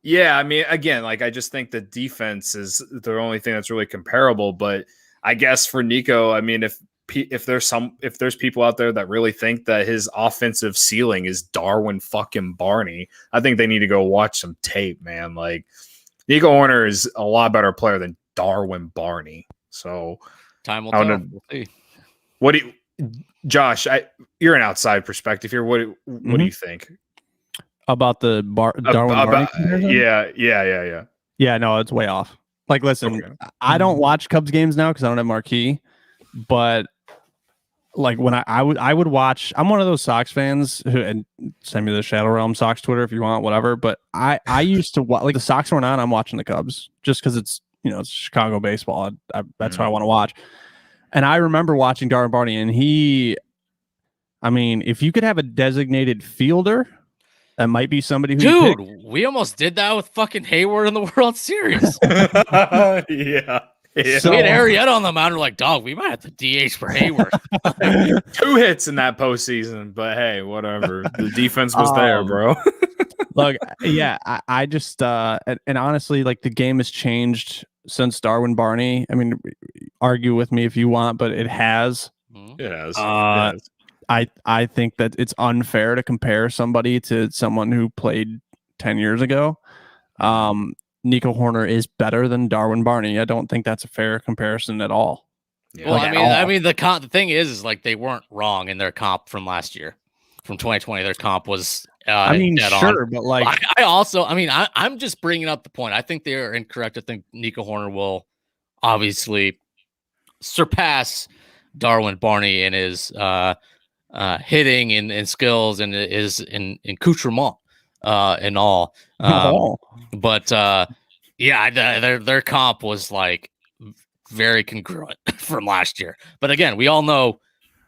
Yeah, I mean, again, like, I just think the defense is the only thing that's really comparable. But I guess for Nico, I mean, if there's people out there that really think that his offensive ceiling is Darwin fucking Barney, I think they need to go watch some tape, man. Like, Nico Horner is a lot better player than Darwin Barney. So time will tell. We'll see. What do you, Josh? You're an outside perspective here. What do you think about the Darwin Barney? Yeah. Yeah, no, it's way off. Like, listen, okay. I don't watch Cubs games now because I don't have Marquee, but like when I would watch, I'm one of those Sox fans who, and send me the Shadow Realm Sox Twitter if you want, whatever. But I used to watch, like, the Sox weren't on, I'm watching the Cubs just because it's Chicago baseball. That's what I want to watch. And I remember watching Darwin Barney, and I mean, if you could have a designated fielder, that might be somebody who Dude, we almost did that with fucking Hayward in the World Series. Yeah. So- we had Arrieta on the mound. We're like, dog, we might have to DH for Hayward. 2 hits in that postseason, but hey, whatever. The defense was there, bro. Look, yeah, I just and honestly, like the game has changed since Darwin Barney. I mean, argue with me if you want, but it has. Yes. I think that it's unfair to compare somebody to someone who played 10 years ago. Nico Horner is better than Darwin Barney. I don't think that's a fair comparison at all. Yeah. Well, Like, I mean, the thing is like they weren't wrong in their comp from last year, from 2020. Their comp was, I mean, dead sure, on. but like, I'm just bringing up the point. I think they are incorrect. I think Nico Horner will obviously surpass Darwin Barney in his hitting and skills and is in accoutrement and all. But yeah, their comp was like very congruent from last year. But again, we all know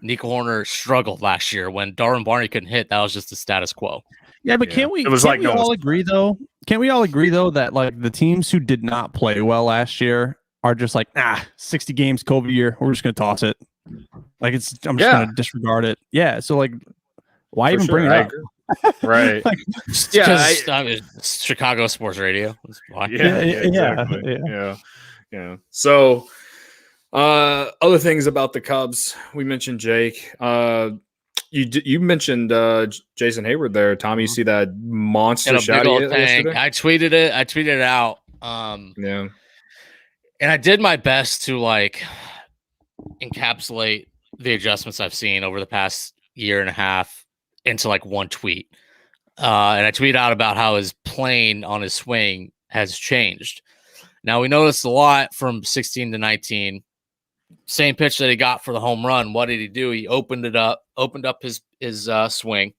Nico Horner struggled last year when Darwin Barney couldn't hit. That was just the status quo. yeah, but can't we all agree though? Can't we all agree though that like the teams who did not play well last year are just like 60 games COVID year, we're just gonna toss it. Like I'm just gonna disregard it. Yeah, so like why even bring it up? Right. Like, Chicago Sports Radio. That's why. Yeah. So other things about the Cubs. We mentioned Jake. You mentioned Jason Hayward there. Tommy, you see that monster shot yesterday? I tweeted it. I tweeted it out. Yeah. And I did my best to like encapsulate the adjustments I've seen over the past year and a half into like one tweet. And I tweeted out about how his plane on his swing has changed. Now we noticed a lot from 16 to 19. Same pitch that he got for the home run. What did he do? He opened up his swing,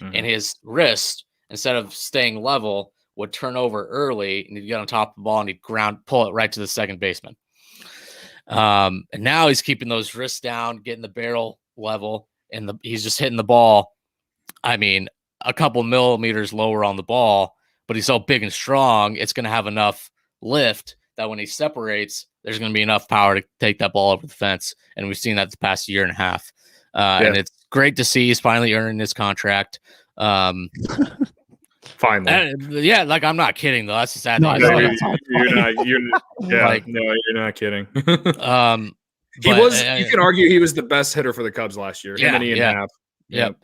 and his wrist, instead of staying level, would turn over early, and he'd get on top of the ball and he'd pull it right to the second baseman. And now he's keeping those wrists down, getting the barrel level, and he's just hitting the ball. I mean, a couple millimeters lower on the ball, but he's so big and strong, it's going to have enough lift that when he separates, there's going to be enough power to take that ball over the fence. And we've seen that the past year and a half. And it's great to see he's finally earning his contract. Finally. Yeah, like I'm not kidding though. That's the sad thing. You're not kidding. He was. You can argue he was the best hitter for the Cubs last year. Him and Ian Happ. Yep.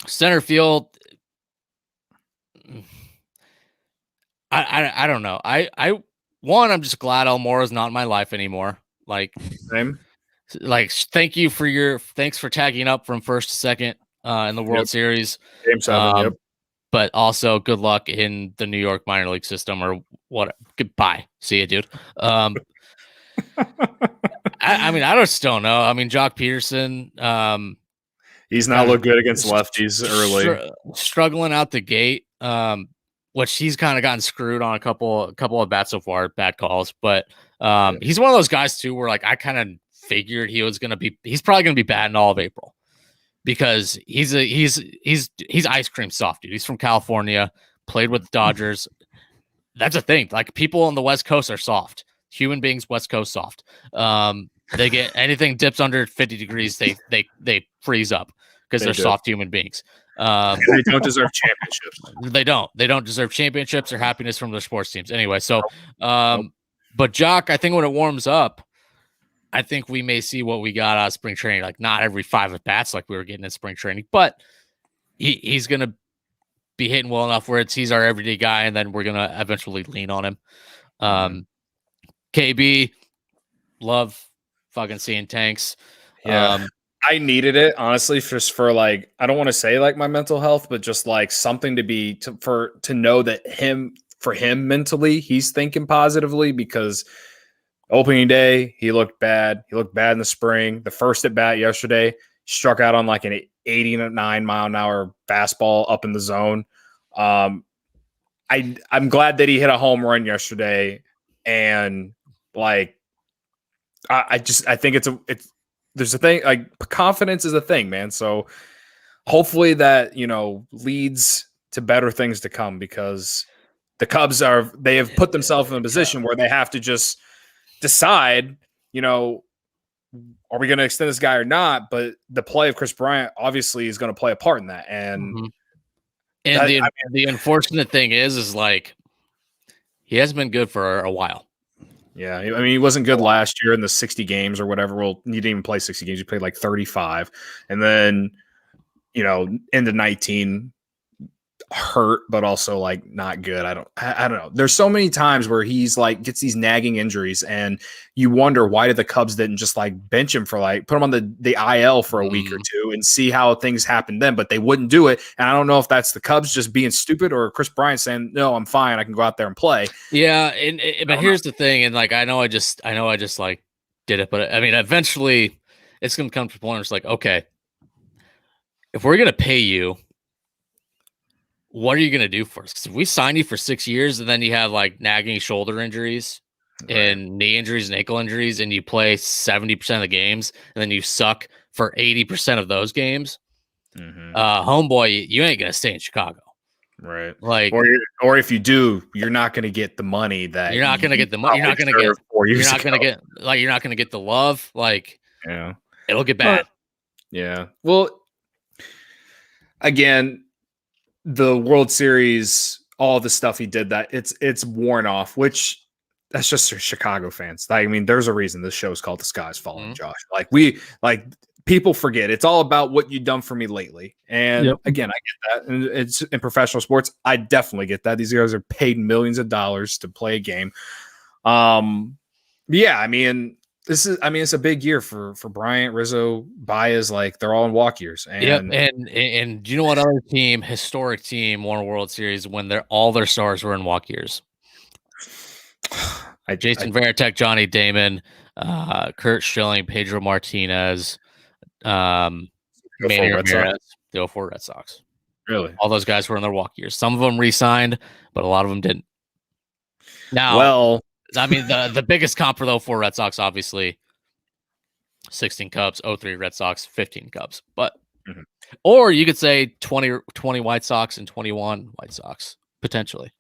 Center field. I don't know. I'm just glad Almora's not in my life anymore. Like, same. Like, thanks for tagging up from first to second in the World Series. Game 7. But also good luck in the New York minor league system or what. Goodbye. See you, dude. I mean, I just don't know. I mean, Jock Peterson. He's not looked good against lefties early. Struggling out the gate. Which he's kind of gotten screwed on a couple of bats so far, bad calls. But he's one of those guys too, where like I kind of figured he's probably gonna be bad in all of April because he's ice cream soft, dude. He's from California, played with the Dodgers. That's a thing. Like people on the West Coast are soft. Human beings, West Coast soft. They get anything dips under 50 degrees, they freeze up because they're soft human beings. They don't deserve championships. They don't deserve championships or happiness from their sports teams. Anyway, so but Jock, I think when it warms up, I think we may see what we got out of spring training. Like not every 5 at bats like we were getting in spring training, but he's gonna be hitting well enough where he's our everyday guy, and then we're gonna eventually lean on him. KB, love fucking seeing tanks. Yeah. I needed it, honestly, just for like, I don't want to say like my mental health, but just like something to know that for him mentally, he's thinking positively because opening day, he looked bad. He looked bad in the spring. The first at bat yesterday, struck out on like an 89 mile an hour fastball up in the zone. I'm glad that he hit a home run yesterday. And like, I think it's there's a thing like confidence is a thing, man. So hopefully that, leads to better things to come because the Cubs they have put themselves in a position where they have to just decide, are we going to extend this guy or not? But the play of Chris Bryant obviously is going to play a part in that. And the unfortunate thing is like he hasn't been good for a while. Yeah, I mean, he wasn't good last year in the 60 games or whatever. Well, he didn't even play 60 games. He played like 35. And then, into 19, hurt, but also like not good. I don't know. There's so many times where he's like gets these nagging injuries and you wonder why did the Cubs didn't just like bench him for like put him on the IL for a week or two and see how things happen then, but they wouldn't do it. And I don't know if that's the Cubs just being stupid or Chris Bryant saying, no, I'm fine. I can go out there and play. Yeah. But here's the thing. And like, I know I just like did it, but I mean, eventually it's going to come to a point where it's like, okay, if we're going to pay you, what are you going to do for us? Because if we sign you for 6 years and then you have like nagging shoulder injuries and knee injuries and ankle injuries and you play 70% of the games and then you suck for 80% of those games, homeboy, you ain't going to stay in Chicago. Right. Like, or if you do, you're not going to get the money that you're not going to get the money. You're not going to get, you're not going to get the love. Like, yeah, it'll get bad. Yeah. Well, again, the World Series, all the stuff he did, that it's worn off, which that's just Chicago fans. I mean, there's a reason this show is called The Sky's Falling, Josh. Like people forget it's all about what you've done for me lately. And again, I get that. And it's in professional sports. I definitely get that. These guys are paid millions of dollars to play a game. Yeah, I mean, it's a big year for Bryant, Rizzo, Baez. Like they're all in walk years. And and do you know what other team, historic team, won a World Series when all their stars were in walk years? Jason Varitek, Johnny Damon, Kurt Schilling, Pedro Martinez, Manny Ramirez, the 04 Red Sox. Really? All those guys were in their walk years. Some of them re-signed, but a lot of them didn't. Now, well, I mean, the biggest comp for the 04 Red Sox, obviously, 16 Cubs, 03 Red Sox, 15 Cubs. But or you could say 20 White Sox and 21 White Sox, potentially.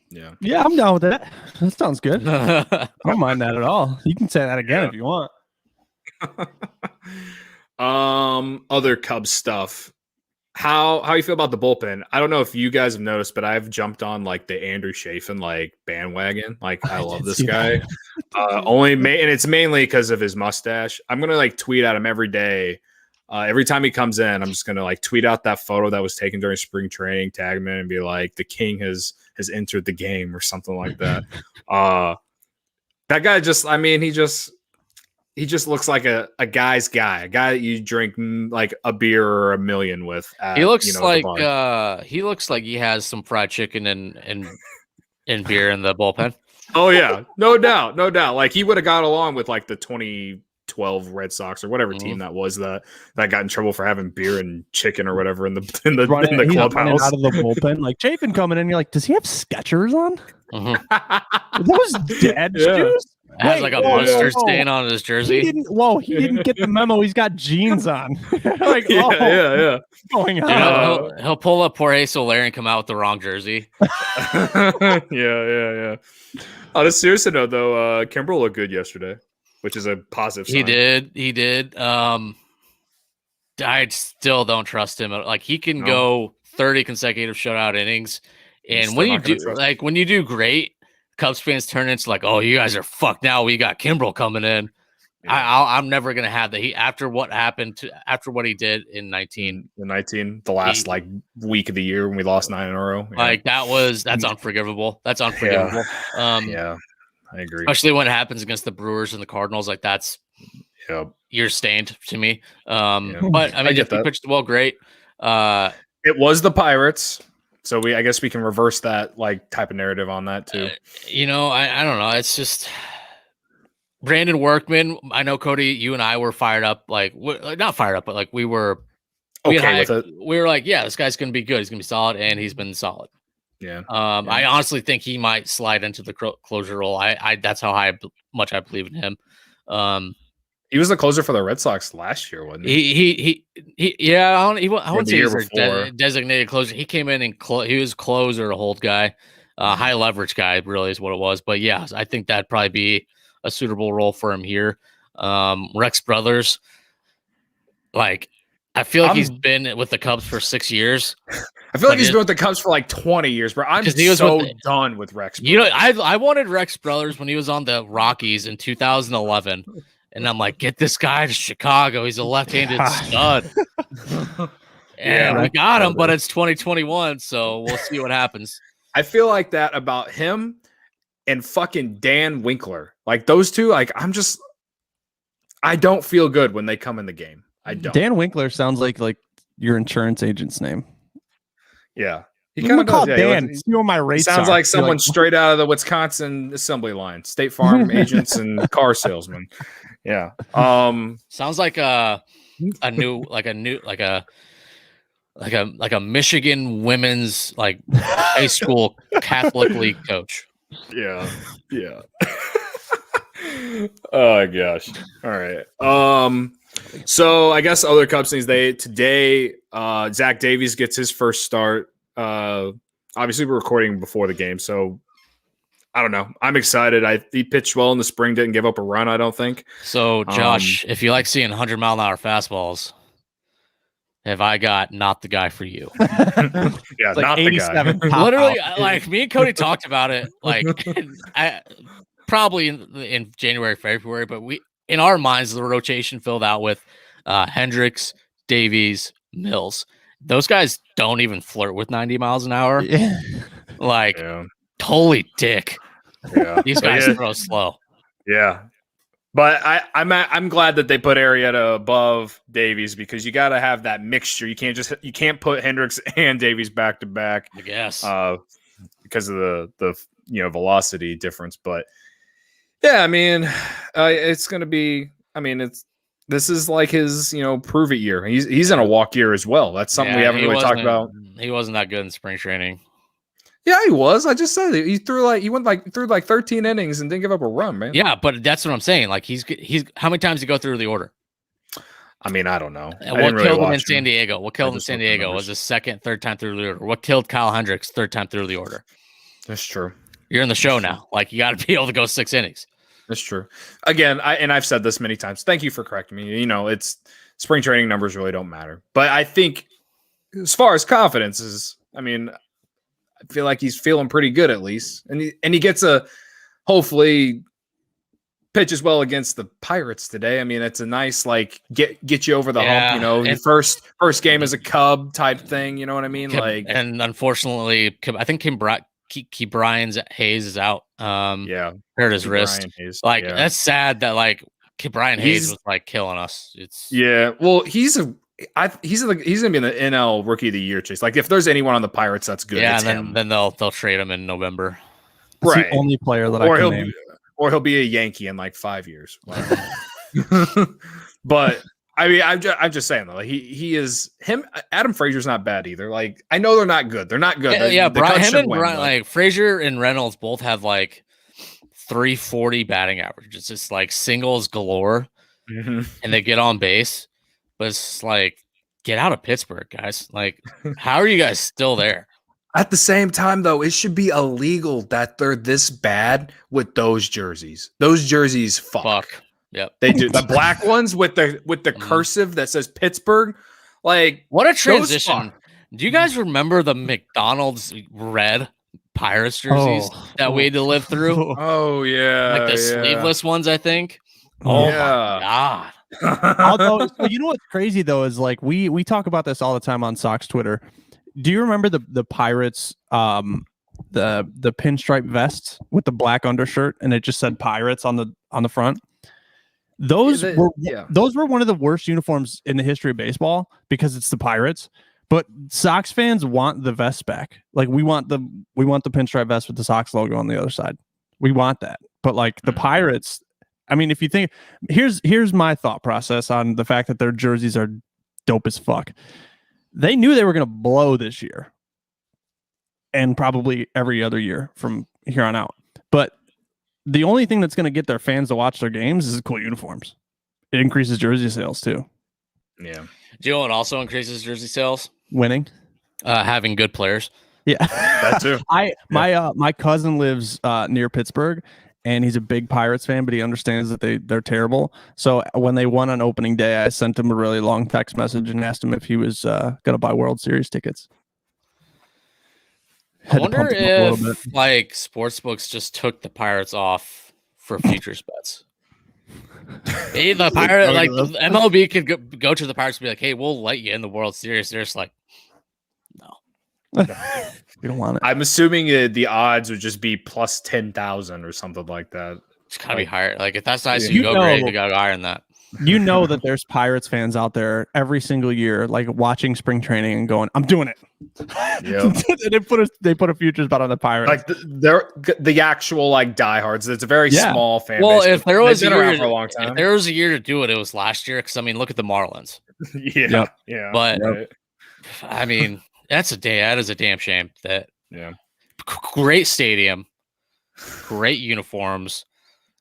Yeah. Yeah, I'm down with that. That sounds good. I don't mind that at all. You can say that again if you want. Other Cubs stuff. How you feel about the bullpen? I don't know if you guys have noticed, but I've jumped on like the Andrew Chafin like bandwagon. Like I love this guy. And it's mainly because of his mustache. I'm gonna like tweet at him every day. Every time he comes in, I'm just gonna like tweet out that photo that was taken during spring training, tag him in, and be like, "The king has entered the game" or something like that. That guy just, I mean, he just looks like a guy's guy, a guy that you drink like a beer or a million with. He looks like he has some fried chicken and beer in the bullpen. Oh yeah, no doubt. Like he would have got along with like the 2012 Red Sox or whatever team that was that got in trouble for having beer and chicken or whatever in the clubhouse. Out of the bullpen, like Chafin coming in, you're like, does he have Skechers on? That was dead juice. Has like a mustard stain on his jersey. He didn't get the memo. He's got jeans on. Like, yeah. What's going on? He'll pull up Jorge Soler and come out with the wrong jersey. Yeah. On a serious note, though, Kimbrel looked good yesterday, which is a positive sign. He did. I still don't trust him. Like he can go 30 consecutive shutout innings, and when you do great, Cubs fans turn into like, oh, you guys are fucked now. We got Kimbrel coming in. Yeah. I'm never gonna have that. After what he did in 19, the last like week of the year when we lost 9 in a row. Yeah. Like that's unforgivable. That's unforgivable. Yeah, I agree. Especially when it happens against the Brewers and the Cardinals. Like that's you're stained to me. But I mean, if he pitched well, great. It was the Pirates. So I guess we can reverse that like type of narrative on that too. I don't know. It's just Brandon Workman. I know Cody, you and I were fired up, like not fired up, but like we were okay with it. We were like, yeah, this guy's going to be good. He's going to be solid, and he's been solid. Yeah. I honestly think he might slide into the closure role. That's how much I believe in him. He was the closer for the Red Sox last year, wasn't he? Yeah. I wouldn't say he's before. a designated closer. He came in and he was closer, hold guy, high leverage guy. Really is what it was. But yeah, I think that'd probably be a suitable role for him here. Rex Brothers, like I feel like he's been with the Cubs for 6 years. I feel like he's been with the Cubs for like 20 years, bro. I'm done with Rex Brothers. You know, I wanted Rex Brothers when he was on the Rockies in 2011. And I'm like, get this guy to Chicago. He's a left-handed stud. And we got him, but it's 2021, so we'll see what happens. I feel like that about him and fucking Dan Winkler. Like those two, like I don't feel good when they come in the game. I don't. Dan Winkler sounds like your insurance agent's name. Yeah. He kind of does. Dan. See what my rates sounds like someone straight out of the Wisconsin assembly line. State Farm agents and car salesmen. Yeah. Sounds like a Michigan women's like high school Catholic league coach. Yeah. Oh my gosh. All right. So I guess other Cubs things today Zach Davies gets his first start. Obviously we're recording before the game, so I don't know. I'm excited. He pitched well in the spring, didn't give up a run, I don't think. So Josh, if you like seeing 100-mile-an-hour fastballs, have I got not the guy for you? Yeah, not the guy. Literally, like me and Cody talked about it, like probably in January, February, but in our minds the rotation filled out with Hendricks, Davies, Mills. Those guys don't even flirt with 90 miles an hour. Yeah. Like, holy dick. Yeah. These guys throw slow. Yeah. But I'm glad that they put Arrieta above Davies because you got to have that mixture. You can't put Hendricks and Davies back to back. I guess because of the velocity difference. But yeah, I mean, it's going to be. I mean, this is like his prove it year. He's in a walk year as well. That's something we haven't really talked about. He wasn't that good in spring training. Yeah, he was. I just said he threw 13 innings and didn't give up a run, man. Yeah, but that's what I'm saying. Like he's how many times did he go through the order? I mean, I don't know. What killed him in San Diego? What killed him in San Diego was his third time through the order. What killed Kyle Hendricks third time through the order? That's true. You're in the show now. Like you got to be able to go 6 innings. That's true. Again, I've said this many times. Thank you for correcting me. It's spring training numbers really don't matter. But I think as far as confidence is, I mean, I feel like he's feeling pretty good at least. And he gets hopefully pitches well against the Pirates today. I mean, it's a nice get you over the hump, your first game as a Cub type thing, you know what I mean? And unfortunately, I think Key Brian Hayes is out. Hurt his wrist. That's sad that Key Brian Hayes was killing us. Well, he's gonna be in the NL Rookie of the Year chase. Like if there's anyone on the Pirates that's good, it's him. Then they'll trade him in November. That's the only player that I can name. Or he'll be a Yankee in 5 years. But I mean, I'm just saying though, he is him. Adam Frazier's not bad either. I know they're not good. They're not good. Frazier and Reynolds both have 340 batting average. It's just singles galore, and they get on base. But it's get out of Pittsburgh, guys. How are you guys still there? At the same time, though, it should be illegal that they're this bad with those jerseys. Those jerseys fuck. Yep. They do. The black ones with the cursive that says Pittsburgh. What a transition. Do you guys remember the McDonald's red Pirates jerseys that we had to live through? Oh, yeah. The sleeveless ones, I think. Oh, my God. Although, you know what's crazy, though, is we talk about this all the time on Sox Twitter. Do you remember the Pirates, the pinstripe vests with the black undershirt and it just said Pirates on the front? Those were one of the worst uniforms in the history of baseball because it's the Pirates. But Sox fans want the vest back. We want the pinstripe vest with the Sox logo on the other side. We want that. But the Pirates, I mean, if you think here's my thought process on the fact that their jerseys are dope as fuck. They knew they were going to blow this year and probably every other year from here on out. But the only thing that's going to get their fans to watch their games is cool uniforms. It increases jersey sales too. Yeah. Do you know what also increases jersey sales? Winning. Having good players. Yeah, that too. My cousin lives near Pittsburgh, and he's a big Pirates fan, but he understands that they're terrible. So when they won on opening day, I sent him a really long text message and asked him if he was going to buy World Series tickets. I wonder if like sportsbooks just took the Pirates off for futures bets. The Pirate, like the MLB could go to the Pirates and be like, "Hey, we'll let you in the World Series." They're just like, "No, we don't want it." I'm assuming the odds would just be plus 10,000 or something like that. It's gotta be higher. Like if that's nice, you go great. You gotta go higher than that. You know that there's Pirates fans out there every single year, like watching spring training and going, "I'm doing it." Yeah, they put a futures bet on the Pirates, like they're the actual like diehards. It's a very small fan. Well, base, if there was a year for a long time, if there was a year to do it, it was last year. Because I mean, look at the Marlins. Yeah. But I mean, that is a damn shame. That great stadium, great uniforms,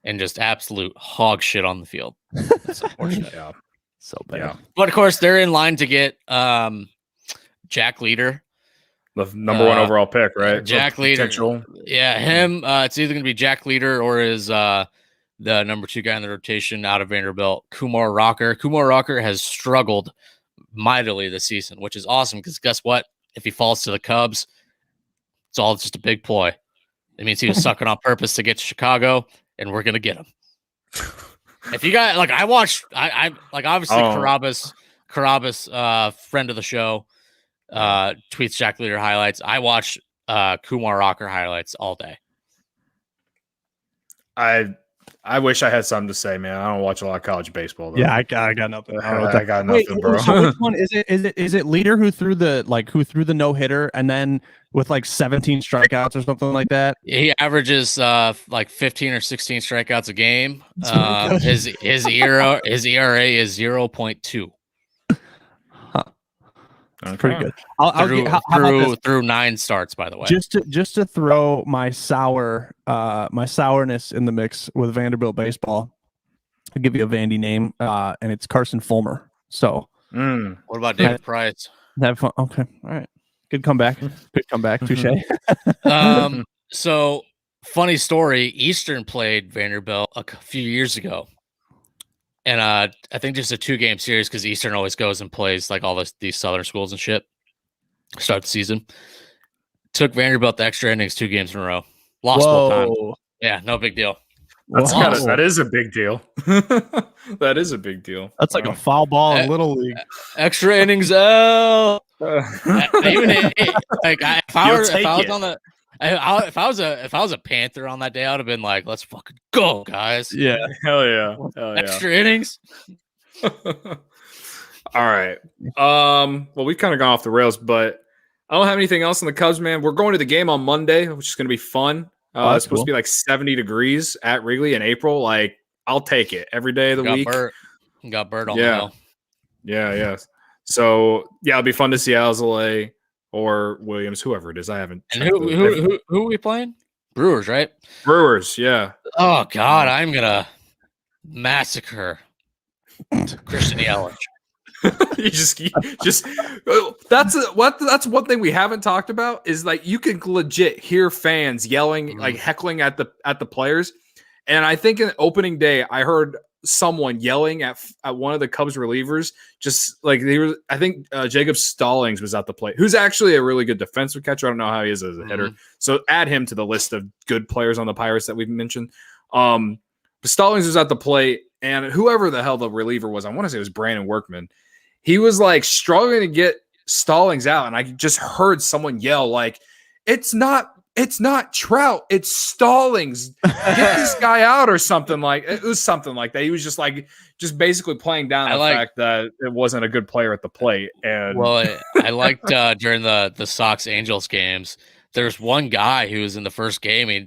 and just absolute hog shit on the field. That's unfortunate. So bad. Yeah. But of course, they're in line to get Jack Leader, the number 1 overall pick, right? Jack Leader. Yeah, him. It's either going to be Jack Leader or is the number 2 guy in the rotation out of Vanderbilt, Kumar Rocker. Kumar Rocker has struggled mightily this season, which is awesome because guess what? If he falls to the Cubs, it's all just a big ploy. It means he was sucking on purpose to get to Chicago, and we're going to get him. If you guys like, I watched, I like obviously Carabas, friend of the show, tweets Jack Leader highlights. I watch Kumar Rocker highlights all day. I wish I had something to say, man. I don't watch a lot of college baseball, though. Yeah, I got nothing. I got nothing, bro. So which one is it? Is it Leader who threw the no hitter and then with like 17 strikeouts or something like that? He averages like 15 or 16 strikeouts a game. His ERA is 0.2. That's pretty good. I'll through 9 starts, by the way. Just to throw my sourness in the mix with Vanderbilt baseball, I'll give you a Vandy name, and it's Carson Fulmer. So, what about David Price? Have fun. Okay, all right. Good comeback. Touche. So funny story. Eastern played Vanderbilt a few years ago. And I think just a 2-game series because Eastern always goes and plays like all these Southern schools and shit. Start the season. Took Vanderbilt to extra innings 2 games in a row. Lost both time. Yeah, no big deal. That is a big deal. That is a big deal. That's like a foul ball in Little League. Extra innings. If I was a Panther on that day, I would have been like, "Let's fucking go, guys!" Yeah, hell yeah, extra innings. All right. Well, we've kind of gone off the rails, but I don't have anything else on the Cubs, man. We're going to the game on Monday, which is going to be fun. It's supposed to be like 70 degrees at Wrigley in April. Like, I'll take it every day of the week. Got Bert on the hill. Yeah. So it'll be fun to see Alzolay or Williams, whoever it is. I haven't. And who are we playing? Brewers, right? Brewers, yeah. Oh God, I'm gonna massacre Christian Yelich. That's one thing we haven't talked about is like you can legit hear fans yelling, like heckling at the players. And I think in opening day, I heard someone yelling at one of the Cubs relievers, just like I think Jacob Stallings was at the plate, who's actually a really good defensive catcher. I don't know how he is as a hitter. So add him to the list of good players on the Pirates that we've mentioned. But Stallings was at the plate, and whoever the hell the reliever was, I want to say it was Brandon Workman. He was like struggling to get Stallings out, and I just heard someone yell like, "It's not Trout, it's Stallings. Get this guy out," or something like it was something like that. He was just basically playing down the fact that it wasn't a good player at the plate. And I liked during the Sox Angels games, there's one guy who was in the first game.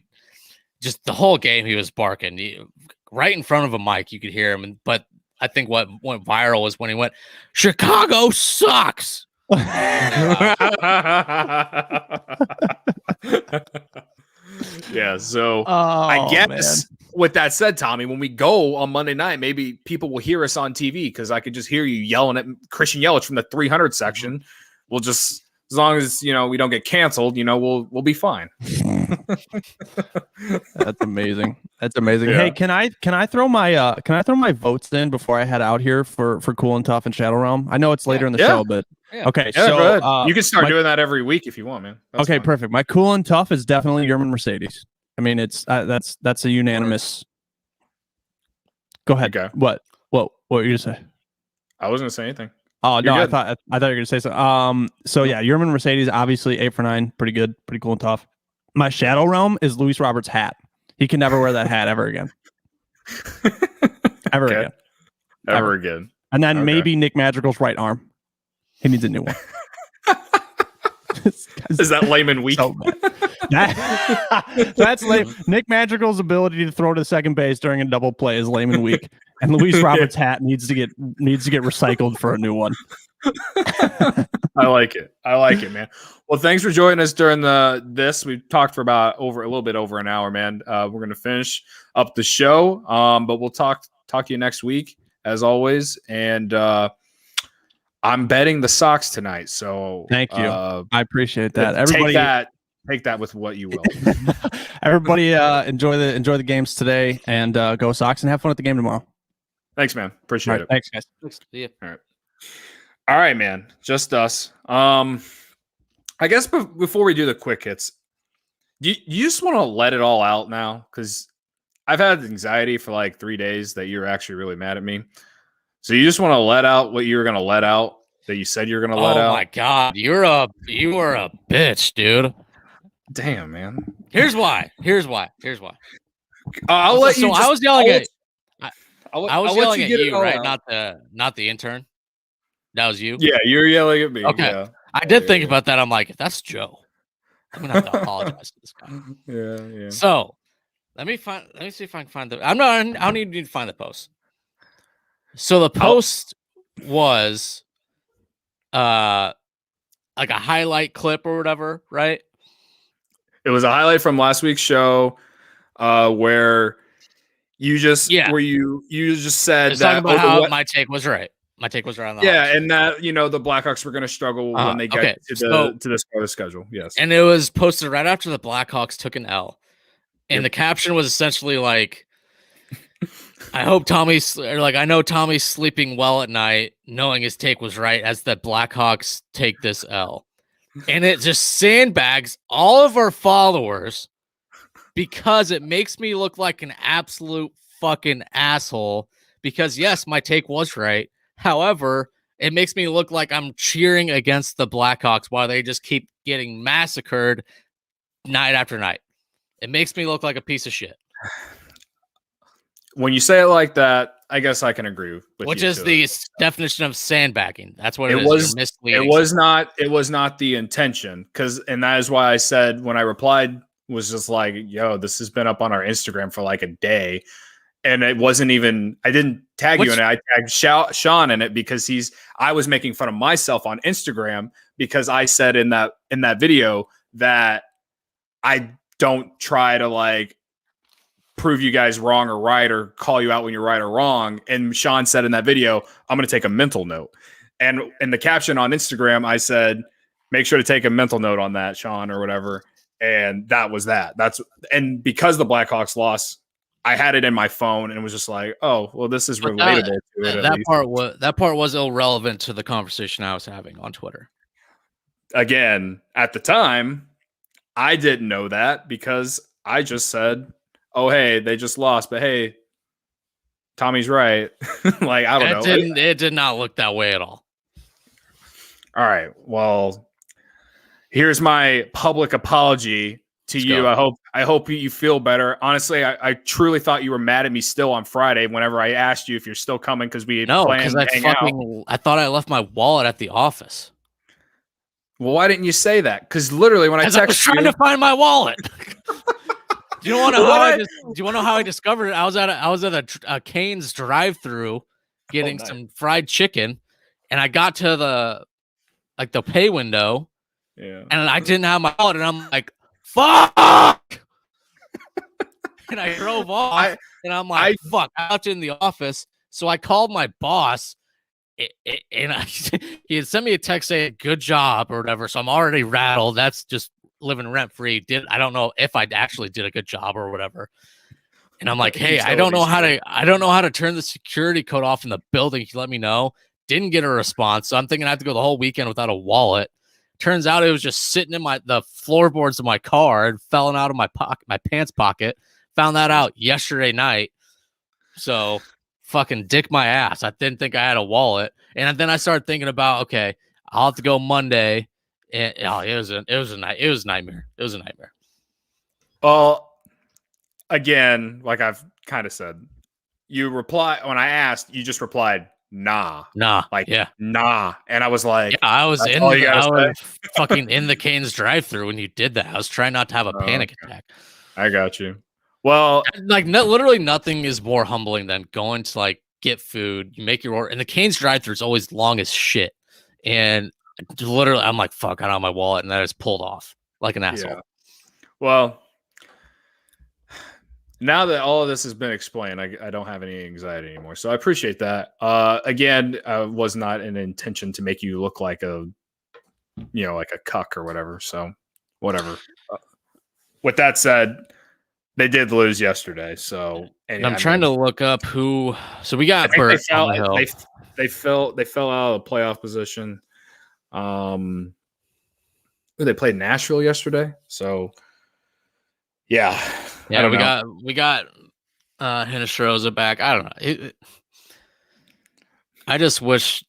Just the whole game he was barking right in front of a mic. You could hear him, but I think what went viral was when he went, "Chicago sucks." Yeah, so I guess with that said, Tommy, when we go on Monday night, maybe people will hear us on TV because I could just hear you yelling at Christian Yelich from the 300 section. Mm-hmm. We'll just, as long as we don't get canceled, we'll be fine. That's amazing. That's amazing. Yeah. Hey, can I throw my votes in before I head out here for Cool and Tough and Shadow Realm? I know it's later in the show, but okay. Yeah, so go ahead. You can start doing that every week if you want, man. That's okay, fine. Perfect. My Cool and Tough is definitely Yerman Mercedes. I mean, it's that's a unanimous. Go ahead. Okay. What were you gonna say? I wasn't gonna say anything. Oh no, I thought you were gonna say something. So yeah, Yerman Mercedes, obviously 8 for 9, pretty good, pretty cool and tough. My Shadow Realm is Luis Roberts' hat. He can never wear that hat ever again. Ever again. And then maybe Nick Madrigal's right arm. He needs a new one. Is that layman weak? So that's lame. Nick Madrigal's ability to throw to second base during a double play is layman weak, and Luis Roberts' hat needs to get recycled for a new one. I like it, man. Well, thanks for joining us during this. We've talked for about a little bit over an hour, man. We're gonna finish up the show, but we'll talk to you next week as always, and I'm betting the Sox tonight, so thank you. I appreciate that. Everybody, take that with what you will. Everybody, enjoy the games today, and go Sox, and have fun at the game tomorrow. Thanks, man. Appreciate it. Thanks, guys. Thanks. See you. All right, man. Just us. I guess before we do the quick hits, you just want to let it all out now, because I've had anxiety for like 3 days that you're actually really mad at me. So you just want to let out what you were going to let out that you said you're going to let out? Oh my God. You are a bitch, dude. Damn, man. Here's why. I'll let you. So I was yelling at you, right? Not the intern. That was you. Yeah, you're yelling at me. Okay. Yeah. I did think about that. I'm like, if that's Joe, I'm gonna have to apologize to this guy. Yeah. So let me see if I can find the. I don't even need to find the post. So the post was like a highlight clip or whatever, right? It was a highlight from last week's show where you just you just said that talking about how my take was right. My take was right on the and that the Blackhawks were going to struggle when they get to this part of the schedule. Yes, and it was posted right after the Blackhawks took an L, and the caption was essentially like, I know Tommy's sleeping well at night, knowing his take was right as the Blackhawks take this L. And it just sandbags all of our followers because it makes me look like an absolute fucking asshole. Because yes, my take was right. However, it makes me look like I'm cheering against the Blackhawks while they just keep getting massacred night after night. It makes me look like a piece of shit. When you say it like that, I guess I can agree with you. Which is the definition of sandbagging. That's what it was. It was not the intention, and that is why I said when I replied was just like, "Yo, this has been up on our Instagram for like a day," and it wasn't even. I didn't tag you in it. I tagged Sean in it because I was making fun of myself on Instagram because I said in that video that I don't try to like prove you guys wrong or right or call you out when you're right or wrong. And Sean said in that video, I'm going to take a mental note. And in the caption on Instagram, I said, make sure to take a mental note on that, Sean, or whatever. And that was that. And because the Blackhawks lost, I had it in my phone and it was just like, oh, well, this is relatable to it. That part was irrelevant to the conversation I was having on Twitter. Again, at the time, I didn't know that because I just said, oh, hey, they just lost, but hey, Tommy's right. Like, I don't know. It did not look that way at all. All right. Well, here's my public apology to you. Go. I hope you feel better. Honestly, I truly thought you were mad at me still on Friday whenever I asked you if you're still coming because we had planned to hang out. I thought I left my wallet at the office. Well, why didn't you say that? Because literally when I texted you, I was trying to find my wallet. Do you want to know how I discovered it? I was at a Cane's drive-through getting some fried chicken, and I got to the pay window, and I didn't have my wallet, and I'm like, fuck. and I drove off, and I'm like, fuck, I'm out in the office. So I called my boss, and he had sent me a text saying, good job or whatever. So I'm already rattled. That's just living rent free. I don't know if I actually did a good job or whatever. And I'm like, hey, I don't know how to turn the security code off in the building. Can you let me know? Didn't get a response. So I'm thinking I have to go the whole weekend without a wallet. Turns out it was just sitting in the floorboards of my car and falling out of my pants pocket. Found that out yesterday night. So fucking dick my ass. I didn't think I had a wallet. And then I started thinking about, okay, I'll have to go Monday. And it was a nightmare. It was a nightmare. Well, again, like I've kind of said, you reply when I asked, you just replied, nah. Like, nah. And I was like, I was fucking in the Canes drive-through when you did that. I was trying not to have a panic attack. I got you. Well, like literally nothing is more humbling than going to like get food. You make your order, and the Canes drive-through is always long as shit. And literally, I'm like, fuck, I don't have my wallet, and that is pulled off like an asshole. Yeah. Well, now that all of this has been explained, I don't have any anxiety anymore. So I appreciate that. Again, was not an intention to make you look like a cuck or whatever. So whatever. With that said, they did lose yesterday. So I'm trying to look up who. So we got Burt on the hill. They fell out of playoff position. They played Nashville yesterday. So yeah. Yeah, we got Hinestroza back. I don't know. I just wish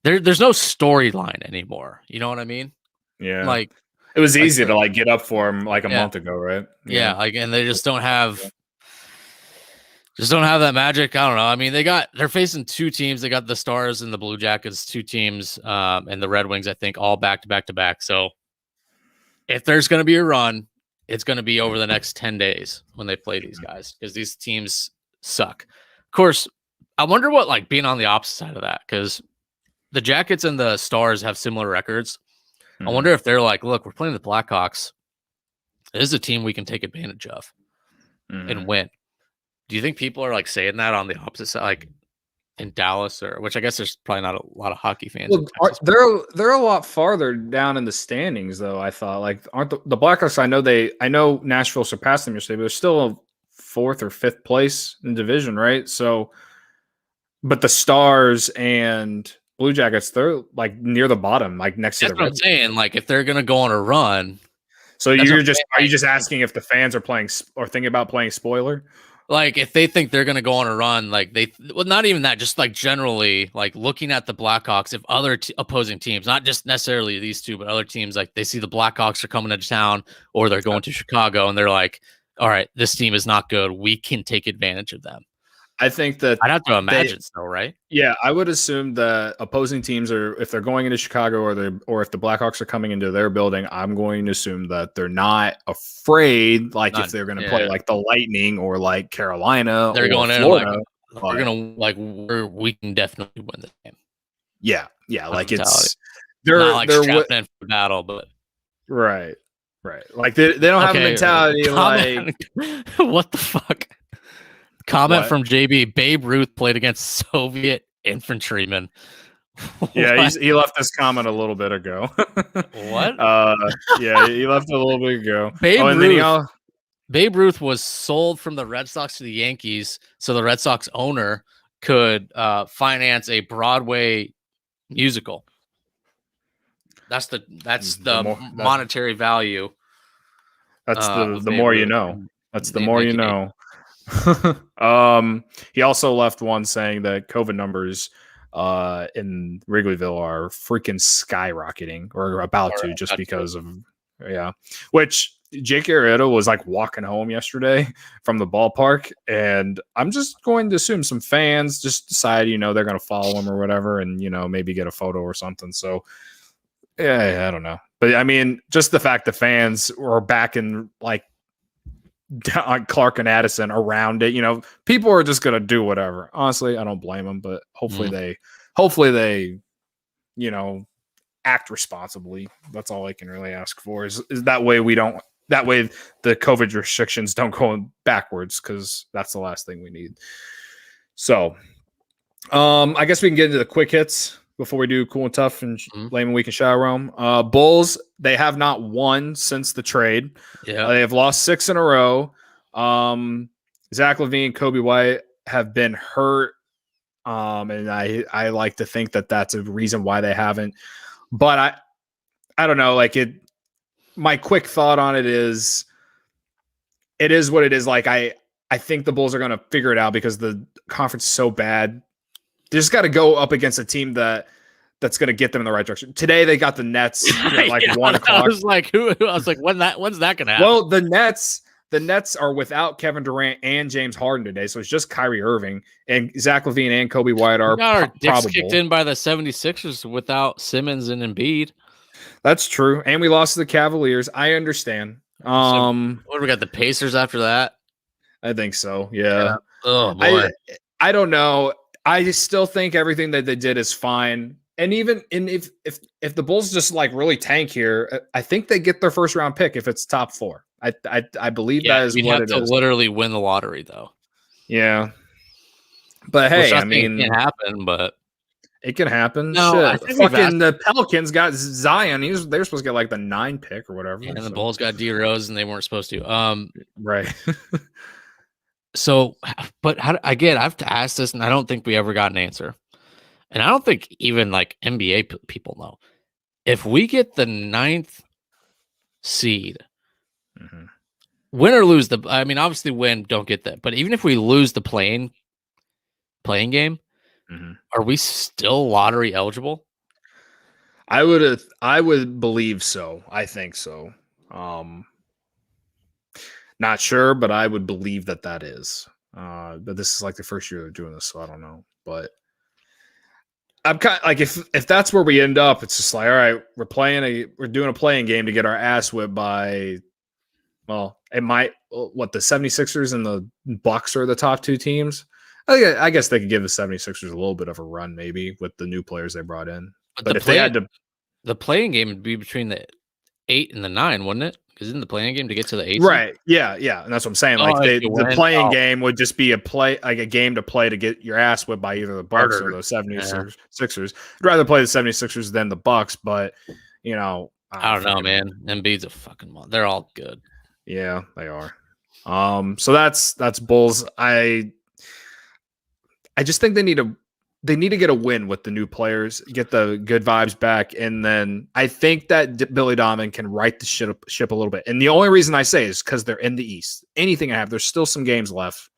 there's no storyline anymore. You know what I mean? Yeah. Like it was easy to like get up for him like a month ago, right? Yeah, like and they just don't have that magic. I don't know. I mean, they're facing two teams. They got the Stars and the Blue Jackets, two teams, and the Red Wings, I think, all back to back. So if there's gonna be a run, it's going to be over the next 10 days when they play these guys because these teams suck. Of course, I wonder what like being on the opposite side of that because the Jackets and the Stars have similar records. I wonder if they're like, look, we're playing the Blackhawks. This is a team we can take advantage of and win. Do you think people are like saying that on the opposite side, like in Dallas which I guess there's probably not a lot of hockey fans. Well, they're a lot farther down in the standings though. I thought like aren't the Blackhawks? I know Nashville surpassed them yesterday, but they're still a 4th or 5th place in division, right? So, but the Stars and Blue Jackets, they're like near the bottom, like next to the. That's what I'm saying. Like if they're gonna go on a run. So are you just asking if the fans are playing or thinking about playing spoiler? Like if they think they're going to go on a run, like not even that, just like generally, like looking at the Blackhawks, if other opposing teams, not just necessarily these two, but other teams, like they see the Blackhawks are coming into town or they're going to Chicago and they're like, all right, this team is not good. We can take advantage of them. I think that I'd have to imagine so, right? Yeah, I would assume that opposing teams if they're going into Chicago or if the Blackhawks are coming into their building, I'm going to assume that they're not afraid. Like if they're going to play like the Lightning or like Carolina, they're going Florida, in we're going to we can definitely win the game. Yeah, like it's they're not like strapped in for battle, but right. Like they don't have a mentality like what the fuck. Comment from JB: Babe Ruth played against Soviet infantrymen. Yeah, he left this comment a little bit ago. What? Yeah, he left it a little bit ago. Babe Ruth was sold from the Red Sox to the Yankees, so the Red Sox owner could finance a Broadway musical. That's the monetary value. That's the more you know. That's the more you know. He also left one saying that COVID numbers in Wrigleyville are freaking skyrocketing or about to just because of which Jake Arrieta was like walking home yesterday from the ballpark, and I'm just going to assume some fans just decide they're going to follow him or whatever, and maybe get a photo or something. So yeah, I don't know, but I mean, just the fact the fans were back in like Clark and Addison around it, people are just gonna do whatever. Honestly, I don't blame them, but hopefully they act responsibly. That's all I can really ask for is that way we don't that way the COVID restrictions don't go backwards, because that's the last thing we need. So I guess we can get into the quick hits before we do cool and tough and Layman Week and Shadow Realm. Bulls, they have not won since the trade. Yeah, they have lost 6 in a row. Zach LaVine, Kobe White have been hurt. And I like to think that that's a reason why they haven't. But I don't know. Like my quick thought on it is what it is. Like I think the Bulls are going to figure it out because the conference is so bad. They just got to go up against a team that's going to get them in the right direction. Today they got the Nets at like 1 o'clock. I was like, when's that going to happen? Well, the Nets are without Kevin Durant and James Harden today, so it's just Kyrie Irving, and Zach LaVine and Kobe White are probable. Kicked in by the 76ers without Simmons and Embiid. That's true, and we lost to the Cavaliers. I understand. What we got, the Pacers after that? I think so. Yeah. Oh boy. I don't know. I still think everything that they did is fine. And even if the Bulls just like really tank here, I think they get their first round pick if it's top 4. I believe that is what it is. Literally win the lottery though. Yeah. But hey, I mean, it can happen, but it can happen. No, shit. Fucking the Pelicans got Zion. They're supposed to get like the 9 pick or whatever. And the Bulls got D Rose and they weren't supposed to. Right. So, but I've to ask this, and I don't think we ever got an answer. And I don't think even like NBA people know. If we get the 9th seed, win or lose obviously win, don't get that. But even if we lose the playing game, are we still lottery eligible? I would believe so. I think so. Not sure, but I would believe that is. But this is like the first year they're doing this, so I don't know. But I'm kind of like, if that's where we end up, it's just like, all right, we're doing a playing game to get our ass whipped by, well, it might, the 76ers and the Bucks are the top 2 teams. I guess they could give the 76ers a little bit of a run, maybe, with the new players they brought in. But if they had to, the playing game would be between the 8 and the 9, wouldn't it? Because in the playing game to get to the 8, right? Yeah, and that's what I'm saying. Like the playing game would just be a game to play to get your ass whipped by either the Bucks or the 76ers. I'd rather play the 76ers than the Bucks, but I don't know, man. Embiid's a fucking monster. They're all good. Yeah, they are. So that's Bulls. I just think they need to get a win with the new players, get the good vibes back, and then I think that Billy Donovan can right the ship a little bit. And the only reason I say is because they're in the East. Anything I have, there's still some games left.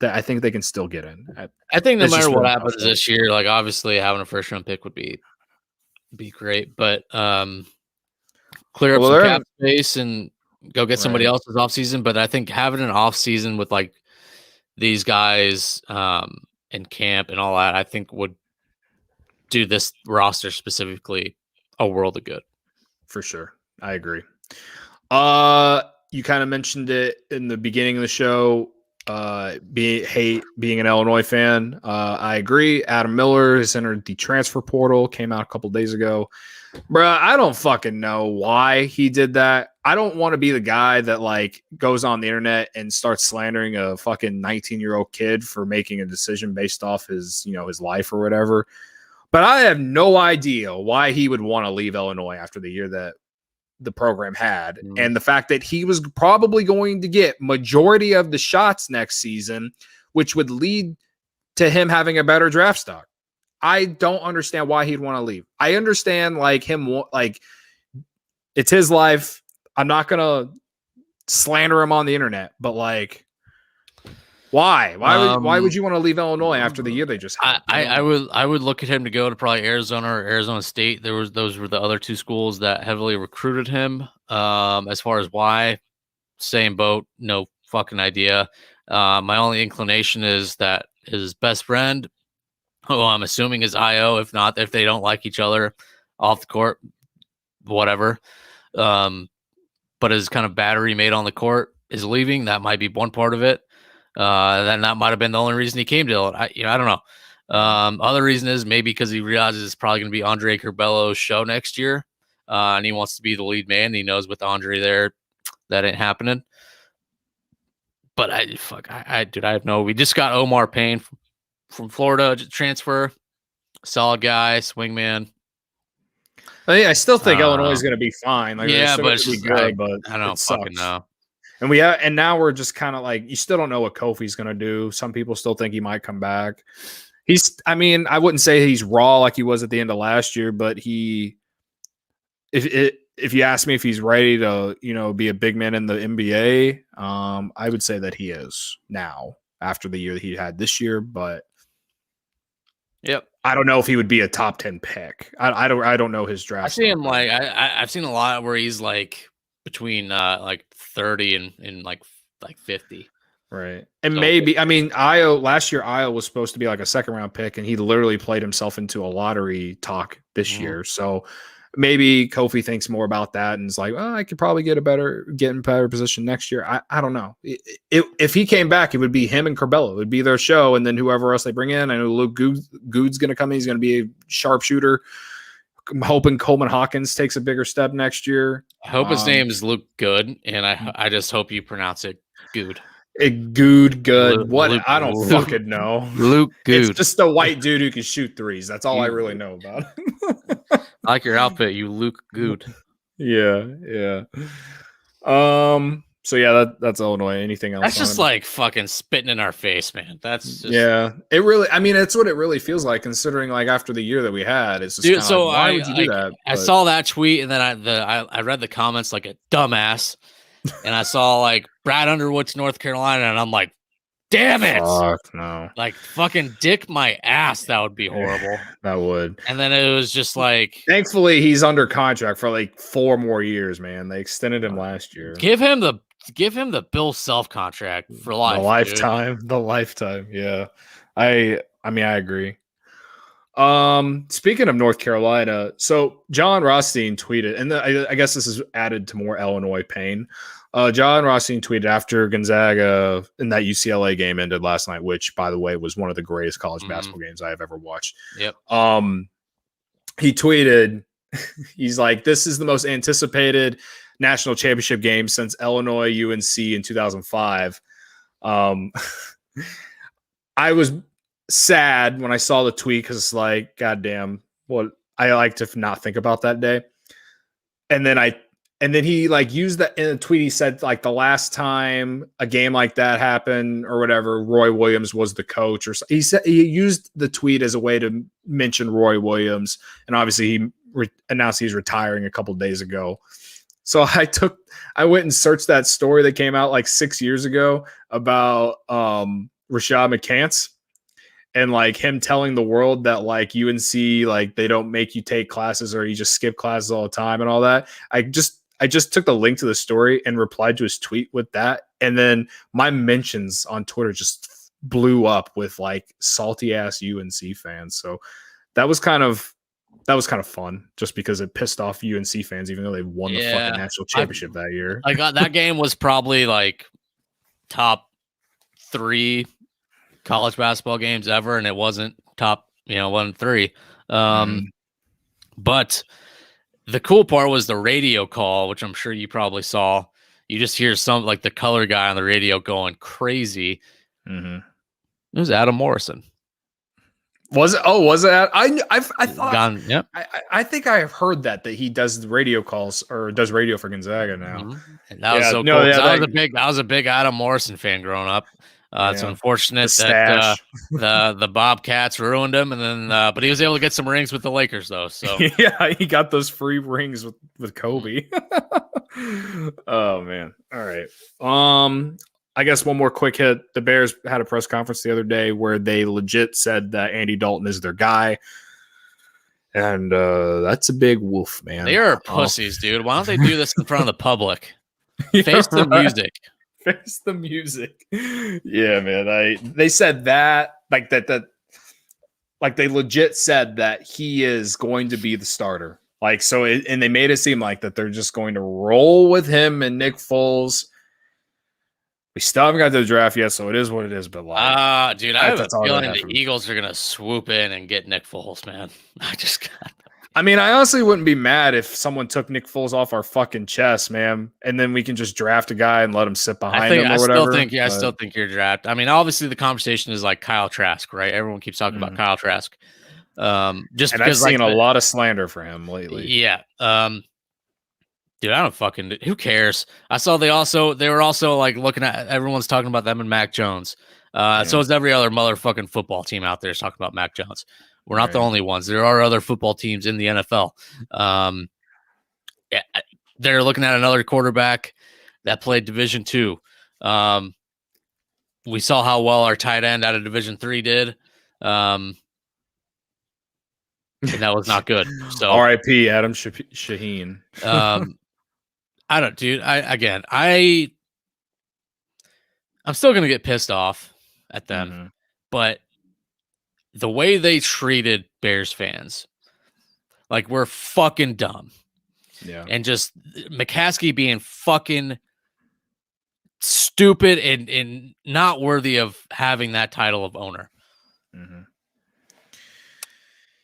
I think they can still get in. I think no matter what happens this year, like obviously having a first round pick would be great, but clear up some cap space and go get somebody else's offseason. But I think having an offseason with like these guys in camp and all that, I think would do this roster specifically a world of good. For sure. I agree. You kind of mentioned it in the beginning of the show, being an Illinois fan. I agree. Adam Miller has entered the transfer portal, came out a couple days ago. Bruh, I don't fucking know why he did that. I don't want to be the guy that like goes on the internet and starts slandering a fucking 19-year-old kid for making a decision based off his life or whatever. But I have no idea why he would want to leave Illinois after the year that the program had. And the fact that he was probably going to get majority of the shots next season, which would lead to him having a better draft stock. I don't understand why he'd want to leave. I understand like him, like it's his life. I'm not going to slander him on the internet, but like, why would you want to leave Illinois after the year they just had? I would look at him to go to probably Arizona or Arizona State. Those were the other 2 schools that heavily recruited him. As far as why, same boat, no fucking idea. My only inclination is that his best friend, who I'm assuming is IO, if they don't like each other off the court, whatever. But his kind of battery made on the court is leaving. That might be one part of it. Then that might have been the only reason he came to it. I don't know. Other reason is maybe because he realizes it's probably going to be Andre Curbello's show next year. and he wants to be the lead man. He knows with Andre there, that ain't happening. But dude, I have no. We just got Omar Payne from Florida transfer, solid guy, swingman. I still think Illinois is going to be fine. Like, yeah, but it's be just good, but I don't fucking know. And now we're just kind of like, you still don't know what Kofi's going to do. Some people still think he might come back. I wouldn't say he's raw like he was at the end of last year, but if you ask me if he's ready to, be a big man in the NBA, I would say that he is now after the year that he had this year, but yep. I don't know if he would be a top 10 pick. I don't know his draft. I see him like I've seen a lot where he's like between like 30 and like 50. Right. And maybe, last year, Io was supposed to be like a second round pick, and he literally played himself into a lottery talk this year. So maybe Kofi thinks more about that and is like, I could probably get in better position next year. I don't know. If he came back, it would be him and Corbella. It would be their show, and then whoever else they bring in. I know Luke Good's going to come in. He's going to be a sharpshooter. I'm hoping Coleman Hawkins takes a bigger step next year. I hope his name is Luke Good, and I just hope you pronounce it Good. Good. I don't fucking know. Luke Good. It's just a white dude who can shoot threes. That's all I really know about him. I like your outfit, you Luke Good. Yeah. So yeah, that's Illinois. Anything else? That's just like fucking spitting in our face, man. That's just It really. It's what it really feels like, considering like after the year that we had. It's just dude. So why would you do that? I saw that tweet, and then I read the comments like a dumbass, and I saw like Brad Underwood's North Carolina, and I'm like, damn it! Fuck no! Like fucking dick my ass. That would be horrible. That would. And then it was just like, thankfully he's under contract for like 4 more years, man. They extended him last year. Give him the Bill Self contract for life. The lifetime. Yeah. I agree. Speaking of North Carolina, so John Rothstein tweeted, and I guess this is added to more Illinois pain. John Rothstein tweeted after Gonzaga in that UCLA game ended last night, which, by the way, was one of the greatest college basketball games I have ever watched. Yep. He tweeted, he's like, "This is the most anticipated national championship game since Illinois UNC in 2005." I was sad when I saw the tweet because it's like, goddamn, what I like to not think about that day. And then he like used that in a tweet. He said like the last time a game like that happened or whatever, Roy Williams was the coach, or he said he used the tweet as a way to mention Roy Williams. And obviously he announced he's retiring a couple of days ago. So I went and searched that story that came out like 6 years ago about Rashad McCants and like him telling the world that like UNC, like they don't make you take classes or you just skip classes all the time and all that. I just took the link to the story and replied to his tweet with that. And then my mentions on Twitter just blew up with like salty ass UNC fans. So that was kind of fun just because it pissed off UNC fans, even though they won the fucking national championship that year. I got that game was probably like top 3 college basketball games ever. And it wasn't top, 1 3. But the cool part was the radio call, which I'm sure you probably saw. You just hear some like the color guy on the radio going crazy. It was Adam Morrison. Was it? Oh, was it? I thought. Yep. I think I have heard that he does the radio calls or does radio for Gonzaga now. And that was so cool. I was a big Adam Morrison fan growing up. It's unfortunate that the Bobcats ruined him, and then but he was able to get some rings with the Lakers though. So yeah, he got those free rings with Kobe. Oh man! All right. I guess one more quick hit. The Bears had a press conference the other day where they legit said that Andy Dalton is their guy, and that's a big woof, man. They are pussies, dude. Why don't they do this in front of the public? Face the music. Face the music. Yeah, man. They said that like they legit said that he is going to be the starter. Like so, and they made it seem like that they're just going to roll with him and Nick Foles. We still haven't got to the draft yet, so it is what it is. But dude, I have a feeling the Eagles are gonna swoop in and get Nick Foles, man. I mean, I honestly wouldn't be mad if someone took Nick Foles off our fucking chest, man, and then we can just draft a guy and let him sit behind him or whatever. I still think you're draft. I mean, obviously the conversation is like Kyle Trask, right? Everyone keeps talking about Kyle Trask. Just and because I've seen a lot of slander for him lately. Yeah. Dude, I don't fucking. Who cares? I saw they were also like looking at everyone's talking about them and Mac Jones. So is every other motherfucking football team out there is talking about Mac Jones. We're not the only ones. There are other football teams in the NFL. Yeah, they're looking at another quarterback that played Division II. We saw how well our tight end out of Division III did. And that was not good. So R.I.P. Adam Shaheen. I don't, dude. I'm still gonna get pissed off at them, but the way they treated Bears fans, like we're fucking dumb. Yeah, and just McCaskey being fucking stupid and not worthy of having that title of owner.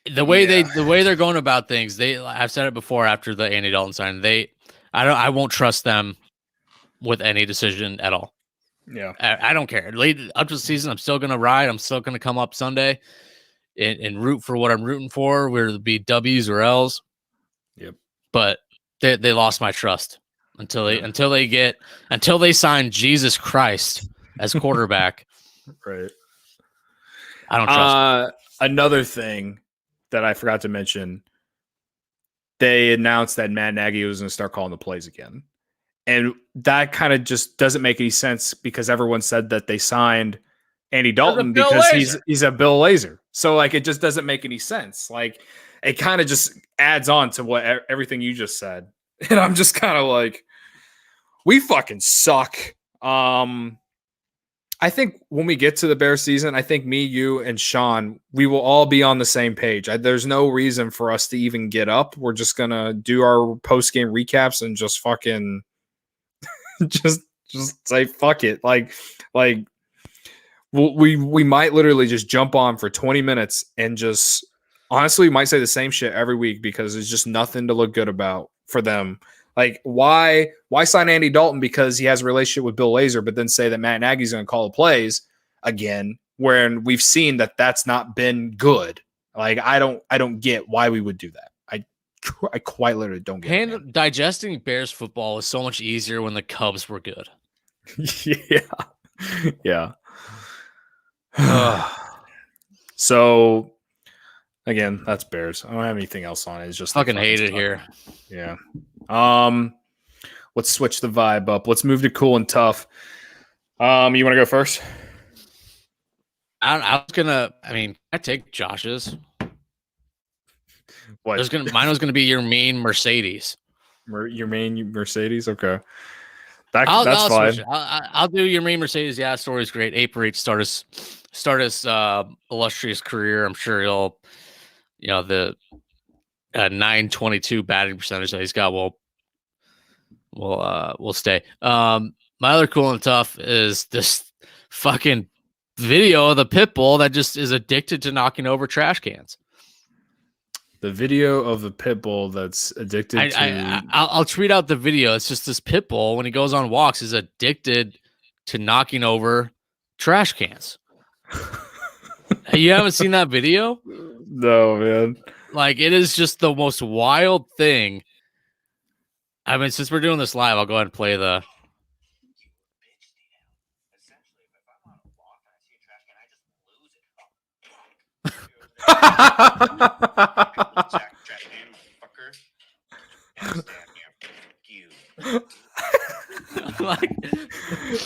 The way they're going about things, I've said it before after the Andy Dalton signing, I won't trust them with any decision at all. Yeah. I don't care. Late up to the season, I'm still gonna ride. I'm still gonna come up Sunday and root for what I'm rooting for, whether it be W's or L's. Yep. But they lost my trust until they sign Jesus Christ as quarterback. Right. I don't trust. Another thing that I forgot to mention, they announced that Matt Nagy was going to start calling the plays again. And that kind of just doesn't make any sense because everyone said that they signed Andy Dalton because he's a Bill Lazor. So like, it just doesn't make any sense. Like it kind of just adds on to what everything you just said. And I'm just kind of like, we fucking suck. I think when we get to the Bears season, I think me, you, and Sean, we will all be on the same page. There's no reason for us to even get up. We're just going to do our post-game recaps and just fucking just say fuck it. Like we might literally just jump on for 20 minutes and just honestly might say the same shit every week because there's just nothing to look good about for them. Like, why sign Andy Dalton because he has a relationship with Bill Lazor, but then say that Matt Nagy's going to call the plays again, when we've seen that that's not been good. Like, I don't get why we would do that. I quite literally don't get it. Digesting Bears football was so much easier when the Cubs were good. Yeah. So, again, that's Bears. I don't have anything else on it. It's just fucking hate it here. Yeah. Let's switch the vibe up. Let's move to cool and tough. You want to go first? I take Josh's. What? Mine was gonna be your main Mercedes. Your main Mercedes? Okay. That's fine. I'll do your main Mercedes. Yeah, story's great. 8-for-8 start his illustrious career. I'm sure he'll, the 922 batting percentage that he's got will stay. My other cool and tough is this fucking video of the pit bull that just is addicted to knocking over trash cans. The video of the pit bull that's addicted to... I'll tweet out the video. It's just this pit bull, when he goes on walks, is addicted to knocking over trash cans. You haven't seen that video? No, man. Like, it is just the most wild thing. I mean, since we're doing this live, I'll go ahead and play the...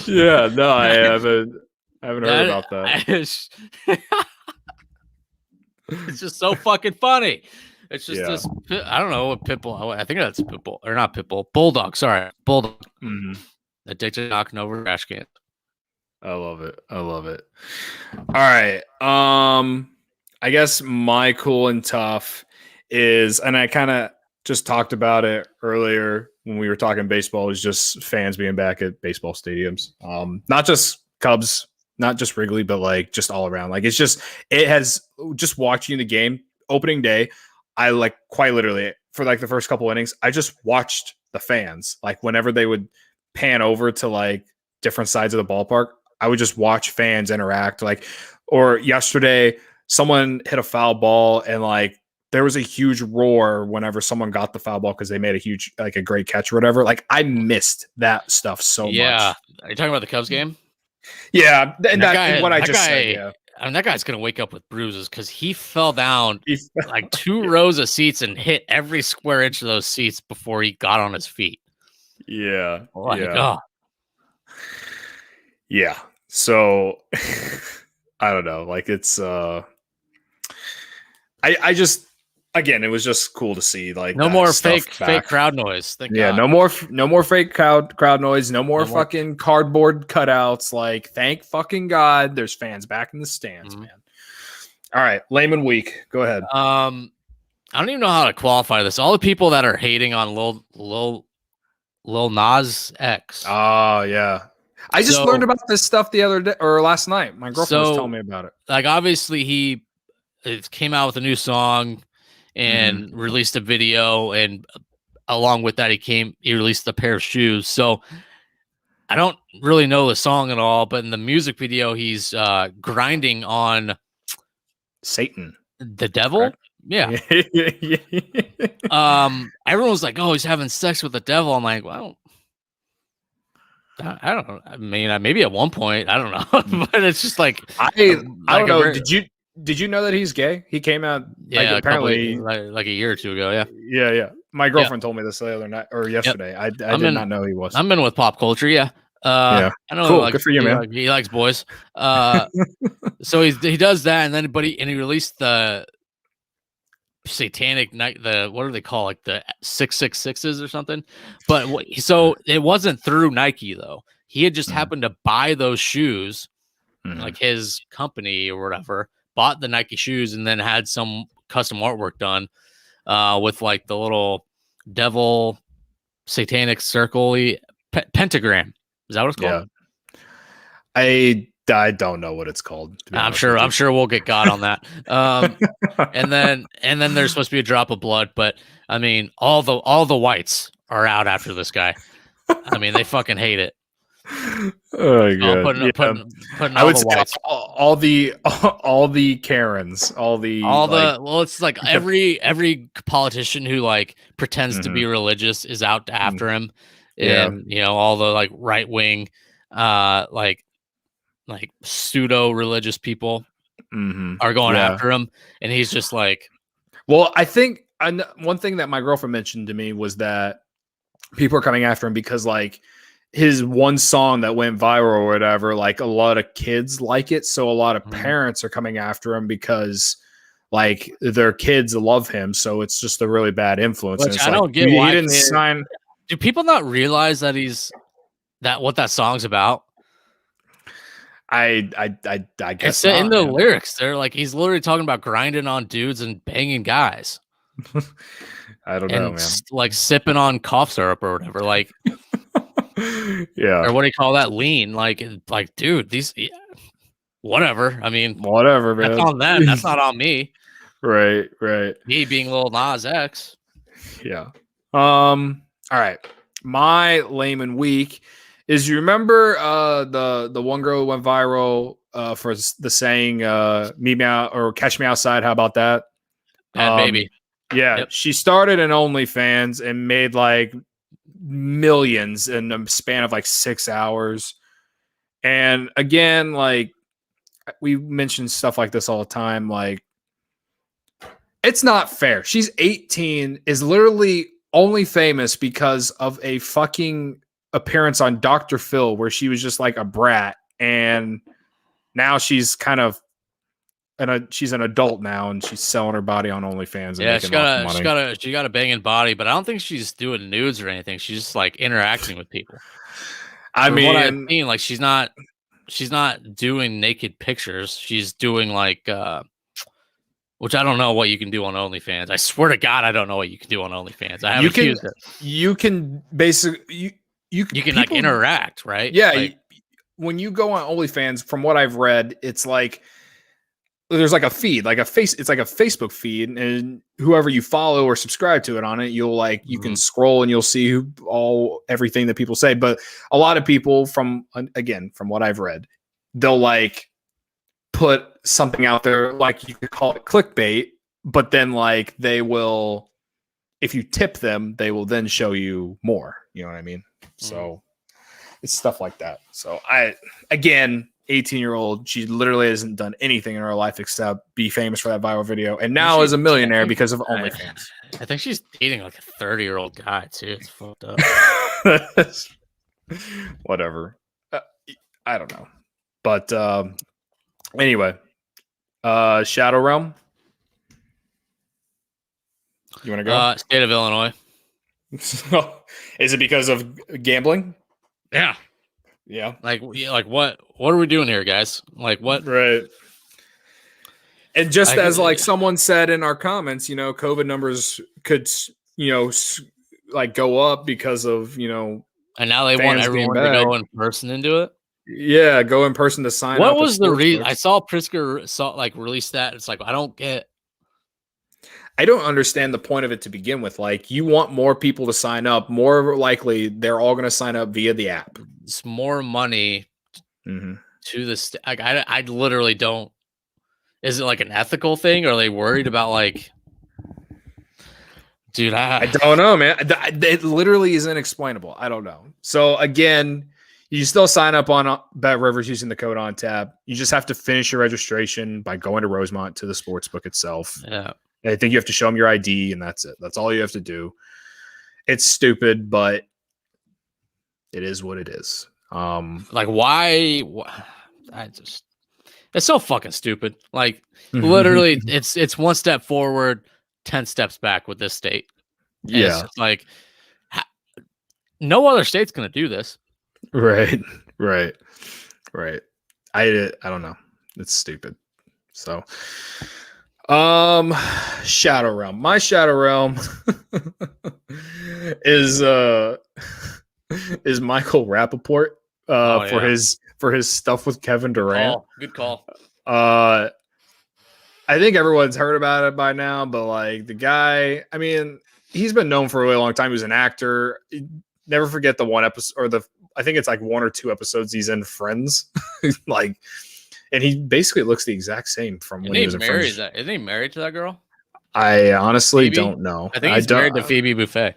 Yeah, no, I haven't heard about that. It's just so fucking funny. It's just this. I don't know what pit bull. I think that's pit bull or not pit bull. Bulldog. Sorry, bulldog. Addicted to knocking over trash cans. I love it. All right. I guess my cool and tough is, and I kind of just talked about it earlier when we were talking baseball, is just fans being back at baseball stadiums. Not just Cubs, not just Wrigley, but like just all around. Like it has just watching the game opening day. I like quite literally for like the first couple innings, I just watched the fans. Like whenever they would pan over to like different sides of the ballpark, I would just watch fans interact. Like, or yesterday, someone hit a foul ball and like there was a huge roar whenever someone got the foul ball because they made a great catch or whatever. Like I missed that stuff so much. Yeah. Are you talking about the Cubs game? Yeah. And That just guy, said, yeah. I mean, that guy's going to wake up with bruises because he fell down like 2 rows of seats and hit every square inch of those seats before he got on his feet. Yeah. Oh. Yeah. So I don't know. Like it's I just again, it was just cool to see like no more fake crowd noise. Thank God. No more fake crowd noise, no more fucking cardboard cutouts. Like thank fucking God there's fans back in the stands, man. All right, Layman Week. Go ahead. I don't even know how to qualify this. All the people that are hating on Lil Nas X. Oh yeah. I just learned about this stuff the other day or last night. My girlfriend was telling me about it. Like obviously it came out with a new song and released a video, and along with that he released a pair of shoes. So I don't really know the song at all, but in the music video he's grinding on Satan, the devil. Correct? Yeah. Everyone was like, oh, he's having sex with the devil. I'm like, well, I don't know. I mean, maybe at one point, I don't know, but it's just like I don't know. Did you know that he's gay? He came out apparently like a year or two ago. Yeah. Yeah. My girlfriend told me this the other night or yesterday. I did not know he was. I'm in with pop culture. Yeah. I know. Cool. Good for you, man. He likes boys. So he does that, and then he released the satanic night. What do they call like the 666s or something? But so it wasn't through Nike though. He had just happened to buy those shoes, like his company or whatever. Bought the Nike shoes and then had some custom artwork done with like the little devil satanic circle pentagram. Is that what it's called? Yeah. I don't know what it's called. I'm sure we'll get God on that. And then there's supposed to be a drop of blood, but I mean all the whites are out after this guy. I mean they fucking hate it. Oh my God. Putting I would say all the Karens, well, it's like every politician who like pretends to be religious is out after him, and all the like right wing, like pseudo religious people are going after him, and he's just like, well, I think one thing that my girlfriend mentioned to me was that people are coming after him because like his one song that went viral or whatever, like a lot of kids like it. So a lot of parents are coming after him because like their kids love him. So it's just a really bad influence. Which I don't get why he didn't sign. Do people not realize that what that song's about? I guess it's in the lyrics. They're like, he's literally talking about grinding on dudes and banging guys. I don't know, man. Like sipping on cough syrup or whatever. Like, yeah. Or what do you call that? Lean. Like, dude, whatever. I mean, whatever, man. That's on them. That's not on me. Right. Me being Lil Nas X. Yeah. All right. My Layman Week is, you remember the one girl who went viral for the saying "Meet me out" or "Catch me outside"? How about that? Baby. Yeah, yep. She started an OnlyFans and made like millions in a span of like 6 hours. And again, like we mention stuff like this all the time. Like, it's not fair. She's 18, is literally only famous because of a fucking appearance on Dr. Phil where she was just like a brat, and now she's kind of she's an adult now, and she's selling her body on OnlyFans. And she got a banging body, but I don't think she's doing nudes or anything. She's just like interacting with people. I mean, what I mean, like she's not doing naked pictures. She's doing like, which I don't know what you can do on OnlyFans. I swear to God, I don't know what you can do on OnlyFans. I haven't used it. You can basically you can like interact, right? Yeah. Like, when you go on OnlyFans, from what I've read, it's like there's like a feed, it's like a Facebook feed, and whoever you follow or subscribe to it on it, you'll like, you can scroll and you'll see everything that people say. But a lot of people from what I've read, they'll like put something out there, like you could call it clickbait, but then like they will, if you tip them, they will then show you more, you know what I mean? So it's stuff like that. So 18-year-old, she literally hasn't done anything in her life except be famous for that viral video, and now is a millionaire because of OnlyFans. I think she's dating like a 30-year-old guy too. It's fucked up. Whatever. I don't know. But anyway, Shadow Realm. You want to go? State of Illinois. Is it because of gambling? Yeah. Yeah. Like what are we doing here, guys? Like what? Right. And just as like someone said in our comments, COVID numbers could, like go up because of, and now they want everyone to go in person and do it. Yeah. Go in person to sign up. What was the reason? I saw Pritzker release that. It's like, I don't understand the point of it to begin with. Like, you want more people to sign up. More likely, they're all going to sign up via the app. It's more money to the like. I literally don't. Is it like an ethical thing? Or are they worried about like? Dude, I don't know, man. It literally is inexplainable. I don't know. So again, you still sign up on Bet Rivers using the code ONTAP. You just have to finish your registration by going to Rosemont to the sportsbook itself. Yeah. I think you have to show them your ID, and that's it. That's all you have to do. It's stupid, but it is what it is. Like, why? It's so fucking stupid. Like, literally, it's one step forward, 10 steps back with this state. And yeah. It's like, no other state's going to do this. Right. I don't know. It's stupid. So, Shadow Realm. My Shadow Realm is Michael Rappaport for his stuff with Kevin Durant. Good call. I think everyone's heard about it by now, but like the guy, I mean, he's been known for a really long time. He was an actor. Never forget the one episode, I think it's like 1 or 2 episodes he's in Friends. Like, and he basically looks the exact same from when he was in Friends. Isn't he married to that girl? I honestly don't know. I think he's married to Phoebe Buffay.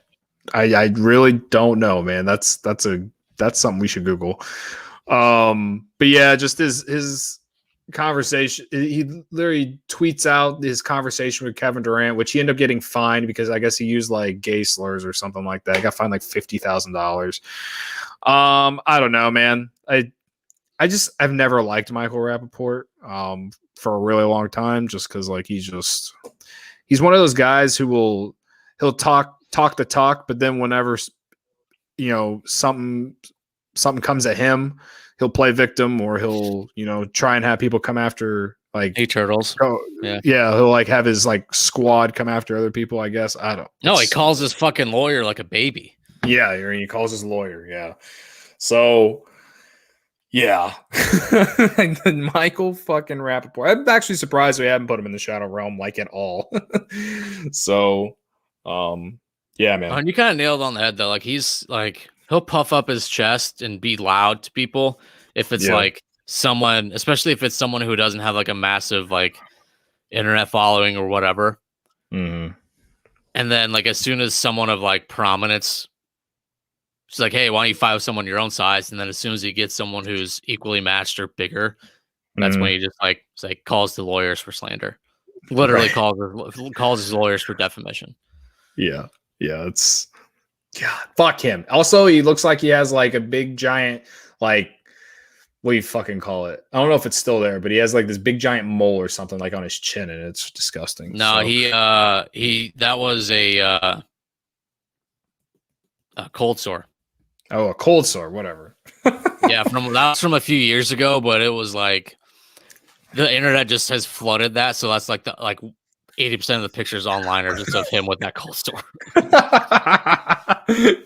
I really don't know, man. That's something we should Google. But yeah, just his conversation. He literally tweets out his conversation with Kevin Durant, which he ended up getting fined because I guess he used like gay slurs or something like that. He got fined like $50,000. I don't know, man. I've never liked Michael Rappaport for a really long time, just because like he's one of those guys who he'll talk the talk, but then whenever something comes at him, he'll play victim, or he'll try and have people come after like turtles. Yeah, he'll like have his like squad come after other people. I guess I don't. No, he calls his fucking lawyer like a baby. Yeah, he calls his lawyer. Yeah, so. Yeah. Michael fucking Rappaport. I'm actually surprised we haven't put him in the Shadow Realm like at all. So, yeah, man. And you kind of nailed on the head though. Like he's like, he'll puff up his chest and be loud to people if it's like someone, especially if it's someone who doesn't have like a massive like internet following or whatever. Mm-hmm. And then like as soon as someone of like prominence, she's like, hey, why don't you fight with someone your own size? And then as soon as he gets someone who's equally matched or bigger, that's when he just like calls the lawyers for slander. Literally calls his lawyers for defamation. Yeah. It's fuck him. Also, he looks like he has like a big giant, like, what do you fucking call it? I don't know if it's still there, but he has like this big giant mole or something like on his chin, and it's disgusting. No, that was a cold sore. Oh, a cold sore, whatever. Yeah, that was from a few years ago, but it was like the internet just has flooded that, so that's like 80% of the pictures online are just of him with that cold sore.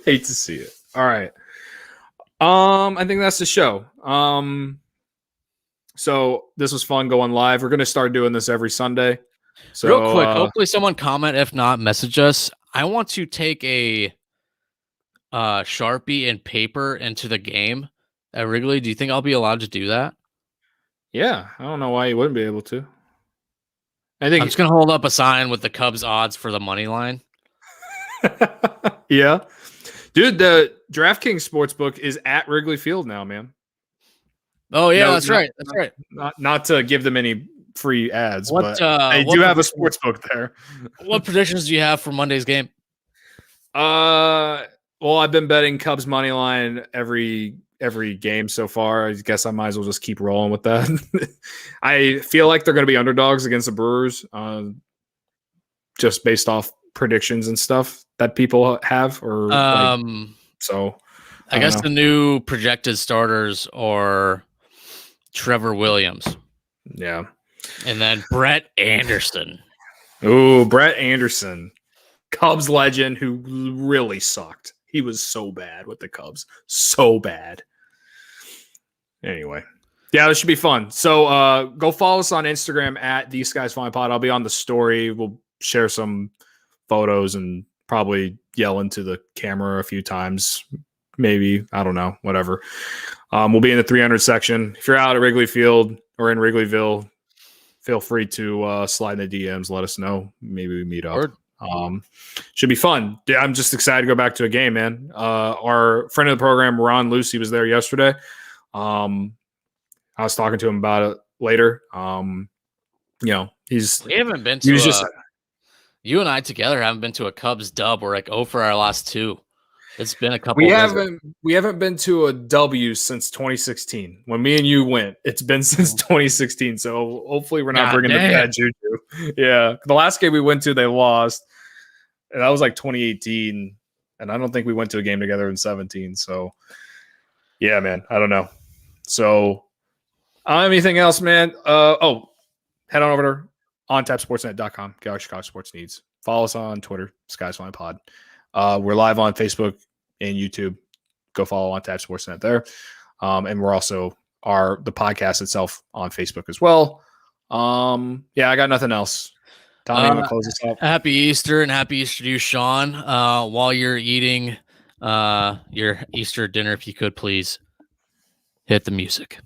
Hate to see it. All right. I think that's the show. So this was fun going live. We're going to start doing this every Sunday. So real quick, hopefully someone comment. If not, message us. I want to take a Sharpie and paper into the game at Wrigley. Do you think I'll be allowed to do that? Yeah, I don't know why you wouldn't be able to. I think I'm just going to hold up a sign with the Cubs odds for the money line. Yeah. Dude, the DraftKings Sportsbook is at Wrigley Field now, man. Oh, yeah, that's right. That's right. Not to give them any free ads, What, but they do have a sportsbook there. What predictions do you have for Monday's game? Well, I've been betting Cubs money line every game so far. I guess I might as well just keep rolling with that. I feel like they're going to be underdogs against the Brewers, just based off predictions and stuff that people have. Or so I guess the new projected starters are Trevor Williams. Yeah. And then Brett Anderson. Oh, Brett Anderson, Cubs legend who really sucked. He was so bad with the Cubs. So bad. Anyway. Yeah, this should be fun. So go follow us on Instagram at These Guys Flying Pod. I'll be on the story. We'll share some photos and probably yell into the camera a few times. Maybe. I don't know. Whatever. We'll be in the 300 section. If you're out at Wrigley Field or in Wrigleyville, feel free to slide in the DMs. Let us know. Maybe we meet up. Word. Should be fun. I'm just excited to go back to a game, man. Our friend of the program, Ron Lucy, was there yesterday. I was talking to him about it later. We haven't been to you and I together haven't been to a Cubs dub. We're like 0 for our last 2. It's been a couple. We haven't been to a W since 2016 when me and you went. It's been since 2016, so hopefully we're not bringing the bad juju. Yeah, the last game we went to, they lost, and that was like 2018, and I don't think we went to a game together in 17. So, yeah, man, I don't know. So, anything else, man? Head on over to ontapsportsnet.com. Get our Chicago sports needs. Follow us on Twitter, Skies Flying Pod. We're live on Facebook and YouTube. Go follow on Tap Sportsnet there. And we're also the podcast itself on Facebook as well. Yeah, I got nothing else. Tommy, I'm going to close this up. Happy Easter and happy Easter to you, Sean. While you're eating your Easter dinner, if you could please hit the music.